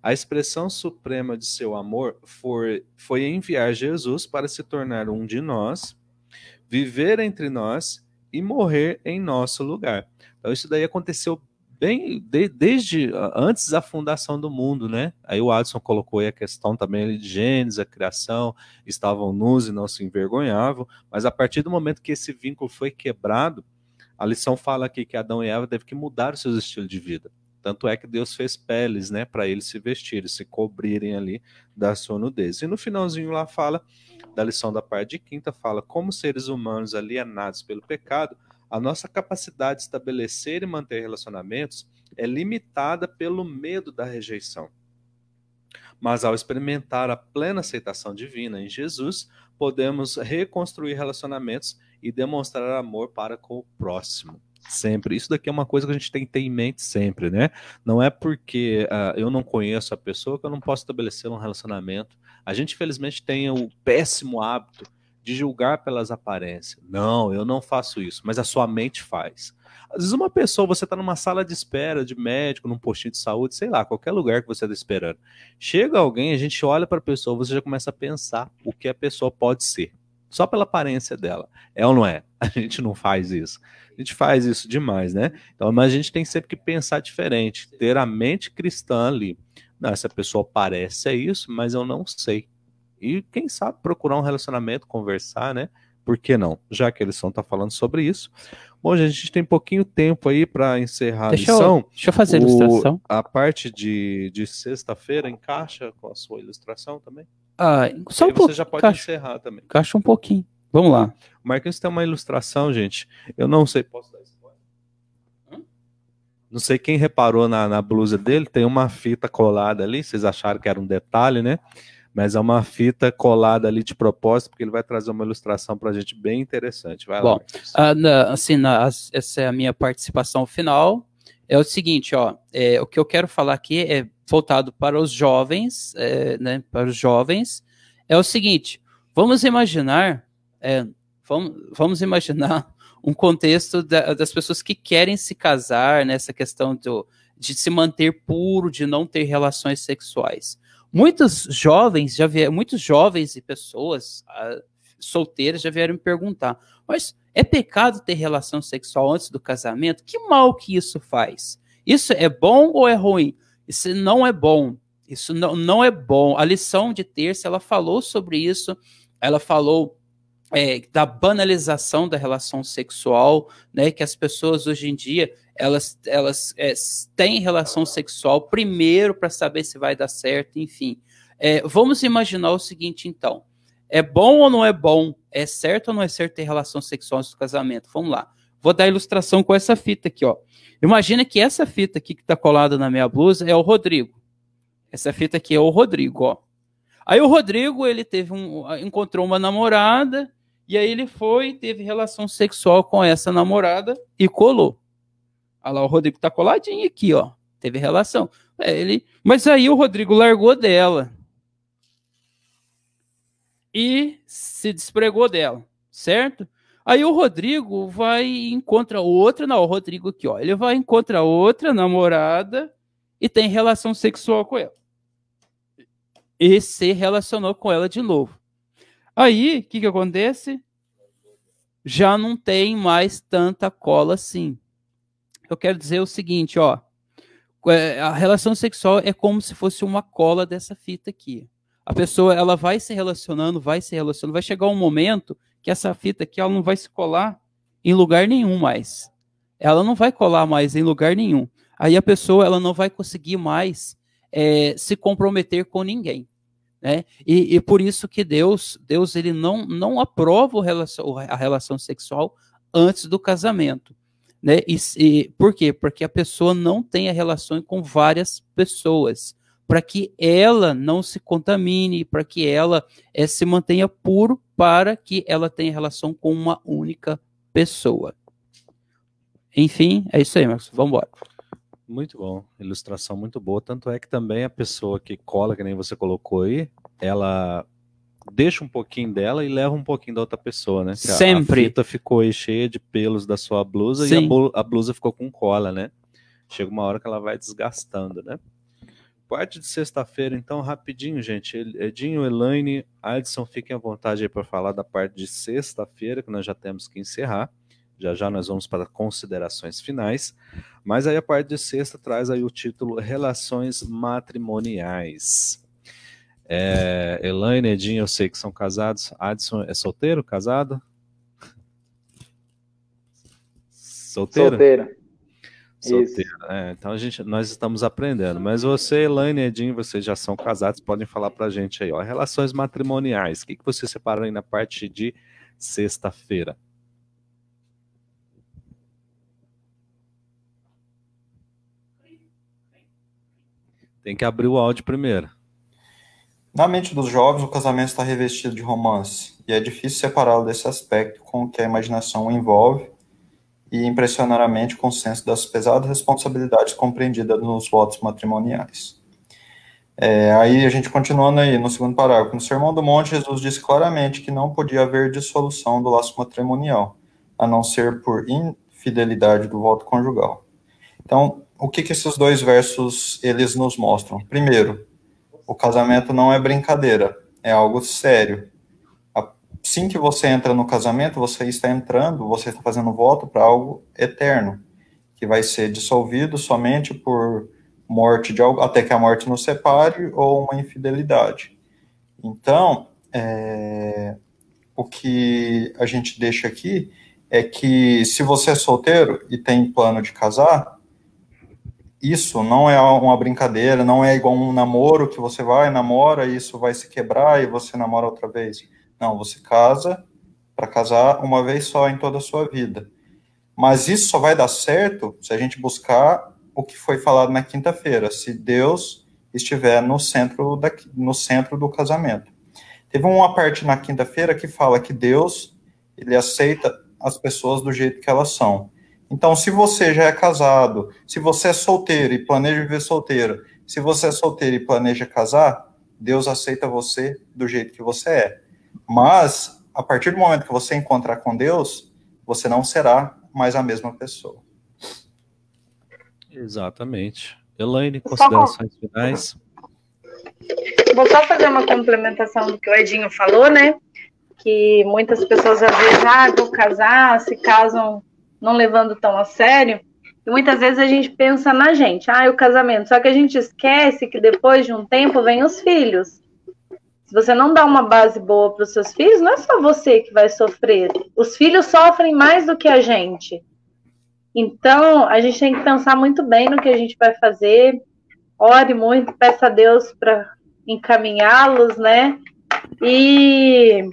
A expressão suprema de seu amor foi enviar Jesus para se tornar um de nós, viver entre nós e morrer em nosso lugar. Então isso daí aconteceu desde antes da fundação do mundo, né? Aí o Adson colocou aí a questão também de Gênesis, a criação, estavam nus e não se envergonhavam, mas a partir do momento que esse vínculo foi quebrado, a lição fala aqui que Adão e Eva teve que mudar os seus estilos de vida. Tanto é que Deus fez peles, né, para eles se vestirem, se cobrirem ali da sua nudez. E no finalzinho lá fala, da lição da parte de quinta, fala, como seres humanos alienados pelo pecado, a nossa capacidade de estabelecer e manter relacionamentos é limitada pelo medo da rejeição. Mas ao experimentar a plena aceitação divina em Jesus, podemos reconstruir relacionamentos e demonstrar amor para com o próximo. Sempre. Isso daqui é uma coisa que a gente tem que ter em mente sempre, né? Não é porque eu não conheço a pessoa que eu não posso estabelecer um relacionamento. A gente, infelizmente, tem o péssimo hábito de julgar pelas aparências. Não, eu não faço isso, mas a sua mente faz. Às vezes uma pessoa, você está numa sala de espera de médico, num postinho de saúde, sei lá, qualquer lugar que você está esperando. Chega alguém, a gente olha para a pessoa, você já começa a pensar o que a pessoa pode ser. Só pela aparência dela. É ou não é? A gente não faz isso. A gente faz isso demais, né? Então, mas a gente tem sempre que pensar diferente, ter a mente cristã ali. Não, essa pessoa parece é isso, mas eu não sei. E quem sabe procurar um relacionamento, conversar, né? Por que não? Já que a lição está falando sobre isso. Bom, gente, a gente tem pouquinho tempo aí para encerrar a lição. Deixa eu fazer a ilustração. A parte de sexta-feira encaixa com a sua ilustração também? Só um pouco. Você já pode encerrar também. Encaixa um pouquinho. Vamos lá. O Marquinhos tem uma ilustração, gente. Eu não sei. Posso dar spoiler? Não sei quem reparou na blusa dele. Tem uma fita colada ali. Vocês acharam que era um detalhe, né? Mas é uma fita colada ali de propósito, porque ele vai trazer uma ilustração para a gente bem interessante. Vai lá. Bom, essa é a minha participação final. É o seguinte, ó, o que eu quero falar aqui é voltado para os jovens, né, para os jovens. É o seguinte, vamos imaginar um contexto das pessoas que querem se casar, nessa questão de se manter puro, de não ter relações sexuais. Muitos jovens e pessoas solteiras já vieram me perguntar, mas é pecado ter relação sexual antes do casamento? Que mal que isso faz? Isso é bom ou é ruim? Isso não é bom. Isso não é bom. A lição de terça, ela falou sobre isso. Ela falou da banalização da relação sexual, né? Que as pessoas hoje em dia elas têm relação sexual primeiro para saber se vai dar certo, enfim. Vamos imaginar o seguinte, então. É bom ou não é bom? É certo ou não é certo ter relação sexual antes do casamento? Vamos lá. Vou dar a ilustração com essa fita aqui, ó. Imagina que essa fita aqui que está colada na minha blusa é o Rodrigo. Essa fita aqui é o Rodrigo, ó. Aí o Rodrigo, ele encontrou uma namorada, e aí ele teve relação sexual com essa namorada e colou. Olha lá, o Rodrigo tá coladinho aqui, ó. Teve relação. Mas aí o Rodrigo largou dela. E se despregou dela, certo? Aí o Rodrigo vai e encontra outra, não, o Rodrigo aqui, ó. Ele vai e encontra outra namorada e tem relação sexual com ela. E se relacionou com ela de novo. Aí, o que acontece? Já não tem mais tanta cola assim. Eu quero dizer o seguinte, ó. A relação sexual é como se fosse uma cola dessa fita aqui. A pessoa, ela vai se relacionando, vai chegar um momento que essa fita aqui, ela não vai se colar em lugar nenhum mais. Ela não vai colar mais em lugar nenhum. Aí a pessoa, ela não vai conseguir mais se comprometer com ninguém. Né? E por isso que Deus ele não aprova a relação sexual antes do casamento. Né? Por quê? Porque a pessoa não tem a relação com várias pessoas, para que ela não se contamine, para que ela se mantenha puro, para que ela tenha relação com uma única pessoa. Enfim, é isso aí, Marcos. Vamos embora. Muito bom, ilustração muito boa, tanto é que também a pessoa que cola, que nem você colocou aí, ela deixa um pouquinho dela e leva um pouquinho da outra pessoa, né? Sempre. A fita ficou aí cheia de pelos da sua blusa. Sim. E a blusa ficou com cola, né? Chega uma hora que ela vai desgastando, né? Parte de sexta-feira, então, rapidinho, gente. Edinho, Elaine, Adson, fiquem à vontade aí para falar da parte de sexta-feira, que nós já temos que encerrar. Já já nós vamos para considerações finais. Mas aí a parte de sexta traz aí o título Relações Matrimoniais. Elaine, Edinho, eu sei que são casados. Adson é solteiro, casado? Solteiro? Solteiro. Então nós estamos aprendendo. Mas você, Elaine e Edinho, vocês já são casados, podem falar pra gente aí, ó. Relações matrimoniais. O que você separou aí na parte de sexta-feira? Tem que abrir o áudio primeiro. Na mente dos jovens, o casamento está revestido de romance, e é difícil separá-lo desse aspecto com o que a imaginação o envolve e impressionar a mente com o senso das pesadas responsabilidades compreendidas nos votos matrimoniais. Aí a gente continuando aí no segundo parágrafo. No Sermão do Monte, Jesus disse claramente que não podia haver dissolução do laço matrimonial, a não ser por infidelidade do voto conjugal. Então, o que esses dois versos eles nos mostram? Primeiro, o casamento não é brincadeira, é algo sério. Assim que você entra no casamento, você está fazendo voto para algo eterno, que vai ser dissolvido somente por morte de algo, até que a morte nos separe, ou uma infidelidade. Então, o que a gente deixa aqui é que se você é solteiro e tem plano de casar, isso não é uma brincadeira, não é igual um namoro que você vai, namora, e isso vai se quebrar e você namora outra vez. Não, você casa para casar uma vez só em toda a sua vida. Mas isso só vai dar certo se a gente buscar o que foi falado na quinta-feira, se Deus estiver no centro do casamento. Teve uma parte na quinta-feira que fala que Deus, ele aceita as pessoas do jeito que elas são. Então, se você já é casado, se você é solteiro e planeja viver solteiro, se você é solteiro e planeja casar, Deus aceita você do jeito que você é. Mas, a partir do momento que você encontrar com Deus, você não será mais a mesma pessoa. Exatamente. Elaine, considerações finais? Vou só fazer uma complementação do que o Edinho falou, né? Que muitas pessoas às vezes vão casar, se casam não levando tão a sério. E muitas vezes a gente pensa na gente, o casamento. Só que a gente esquece que depois de um tempo vem os filhos. Se você não dá uma base boa para os seus filhos, não é só você que vai sofrer. Os filhos sofrem mais do que a gente. Então, a gente tem que pensar muito bem no que a gente vai fazer. Ore muito, peça a Deus para encaminhá-los, né? E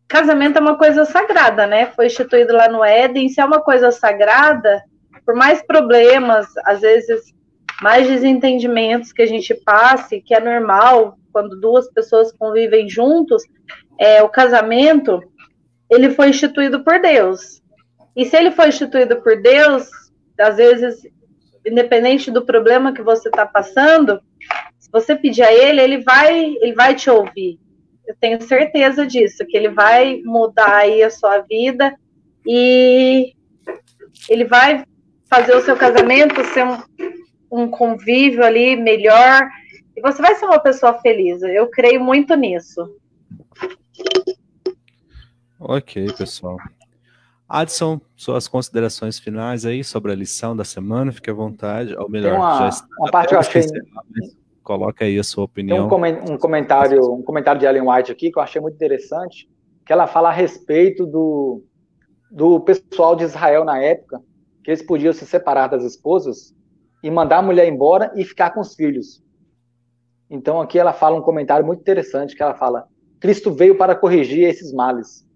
casamento é uma coisa sagrada, né? Foi instituído lá no Éden. Se é uma coisa sagrada, por mais problemas, às vezes mais desentendimentos que a gente passe, que é normal quando duas pessoas convivem juntos, o casamento, ele foi instituído por Deus. E se ele foi instituído por Deus, às vezes, independente do problema que você está passando, se você pedir a ele vai te ouvir. Eu tenho certeza disso, que ele vai mudar aí a sua vida e ele vai fazer o seu casamento ser um convívio ali melhor e você vai ser uma pessoa feliz. Eu creio muito nisso. Ok, pessoal. Adson, suas considerações finais aí sobre a lição da semana, fique à vontade. Ou melhor, já está. Uma parte que eu achei. Coloca aí a sua opinião. Tem um comentário de Ellen White aqui que eu achei muito interessante, que ela fala a respeito do pessoal de Israel na época, que eles podiam se separar das esposas e mandar a mulher embora e ficar com os filhos. Então aqui ela fala um comentário muito interessante, que ela fala: Cristo veio para corrigir esses males.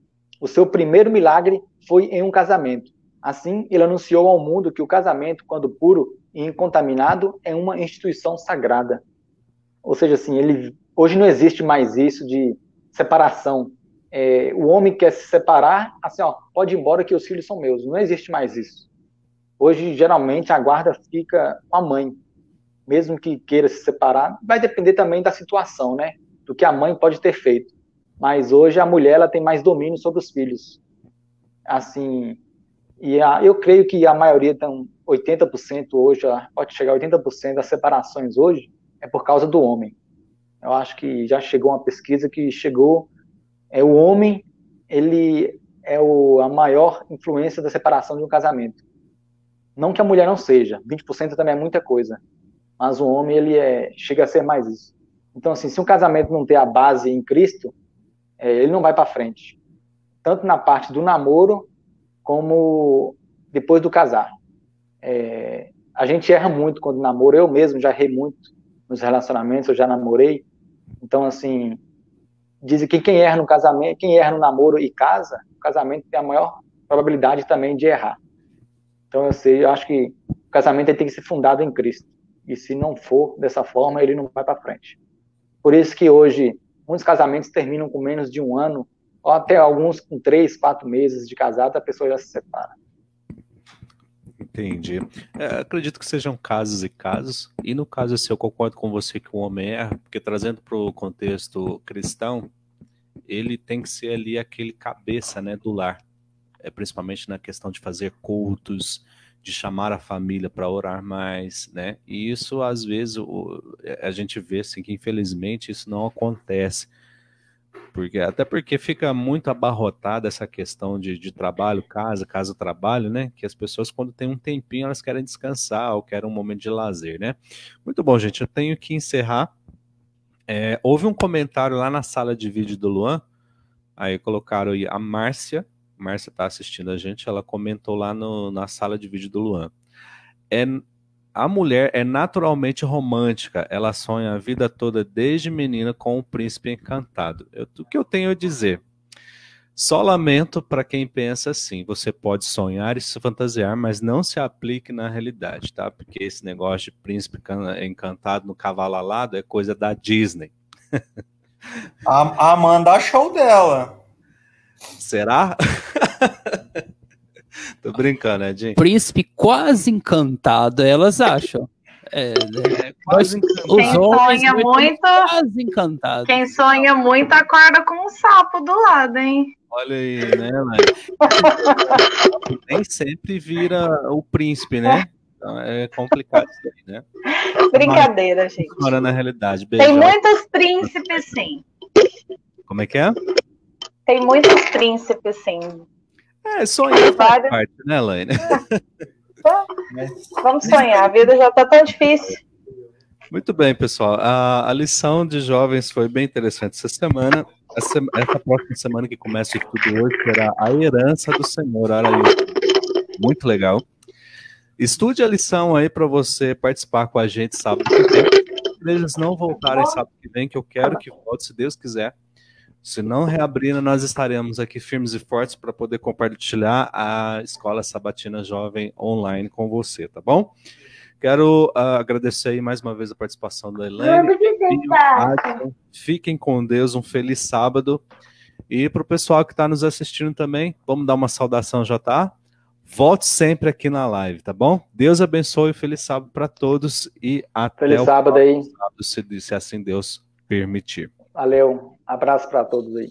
O seu primeiro milagre foi em um casamento. Assim, ele anunciou ao mundo que o casamento, quando puro e incontaminado, é uma instituição sagrada. Ou seja, assim, hoje não existe mais isso de separação. O homem quer se separar, assim, pode ir embora que os filhos são meus. Não existe mais isso. Hoje, geralmente, a guarda fica com a mãe. Mesmo que queira se separar, vai depender também da situação, né? Do que a mãe pode ter feito. Mas hoje a mulher ela tem mais domínio sobre os filhos. Assim, eu creio que a maioria 80% hoje, pode chegar a 80% das separações hoje, é por causa do homem. Eu acho que já chegou uma pesquisa que chegou, o homem, ele é a maior influência da separação de um casamento. Não que a mulher não seja, 20% também é muita coisa, mas o homem, ele chega a ser mais isso. Então, assim, se um casamento não ter a base em Cristo, ele não vai para frente. Tanto na parte do namoro, como depois do casar. A gente erra muito quando namora. Eu mesmo já errei muito nos relacionamentos, eu já namorei. Então, assim, dizem que quem erra no casamento, quem erra no namoro e casa, o casamento tem a maior probabilidade também de errar. Então, eu acho que o casamento tem que ser fundado em Cristo. E se não for dessa forma, ele não vai para frente. Por isso que hoje, muitos casamentos terminam com menos de 1 ano, ou até alguns com 3, 4 meses de casado, a pessoa já se separa. Entendi. Acredito que sejam casos e casos, e no caso assim, eu concordo com você que o homem erra, porque trazendo para o contexto cristão, ele tem que ser ali aquele cabeça, né, do lar, principalmente na questão de fazer cultos, de chamar a família para orar mais, né, e isso às vezes a gente vê assim, que infelizmente isso não acontece, até porque fica muito abarrotada essa questão de trabalho, casa, trabalho, né? Que as pessoas, quando tem um tempinho, elas querem descansar ou querem um momento de lazer, né? Muito bom, gente. Eu tenho que encerrar. Houve um comentário lá na sala de vídeo do Luan. Aí colocaram aí a Márcia. Márcia está assistindo a gente. Ela comentou lá na sala de vídeo do Luan. A mulher é naturalmente romântica, ela sonha a vida toda desde menina com o príncipe encantado. O que eu tenho a dizer? Só lamento para quem pensa assim, você pode sonhar e se fantasiar, mas não se aplique na realidade, tá? Porque esse negócio de príncipe encantado no cavalo alado é coisa da Disney. A Amanda achou dela. Será? Tô brincando, Edinho. Príncipe quase encantado, elas acham. Quase quem sonha muito, quase encantado. Quem sonha muito acorda com um sapo do lado, hein? Olha aí, né, Laine? Nem sempre vira o príncipe, né? Então é complicado isso aí, né? Brincadeira, gente. Agora na realidade. Tem muitos príncipes, sim. Como é que é? Tem muitos príncipes, sim. Sonhar faz parte, né, Laine? Vamos sonhar, a vida já tá tão difícil. Muito bem, pessoal. A lição de jovens foi bem interessante essa semana. Essa próxima semana que começa o estudo hoje será a herança do Senhor. Olha aí. Muito legal. Estude a lição aí para você participar com a gente sábado que vem. Se eles não voltarem sábado que vem, que eu quero que volte, se Deus quiser. Se não reabrir, nós estaremos aqui firmes e fortes para poder compartilhar a Escola Sabatina Jovem online com você, tá bom? Quero agradecer aí mais uma vez a participação da Elaine. Fiquem com Deus, um feliz sábado. E para o pessoal que está nos assistindo também, vamos dar uma saudação já, tá? Volte sempre aqui na live, tá bom? Deus abençoe, feliz sábado para todos e até feliz sábado aí. Sábado, se assim Deus permitir. Valeu, abraço para todos aí.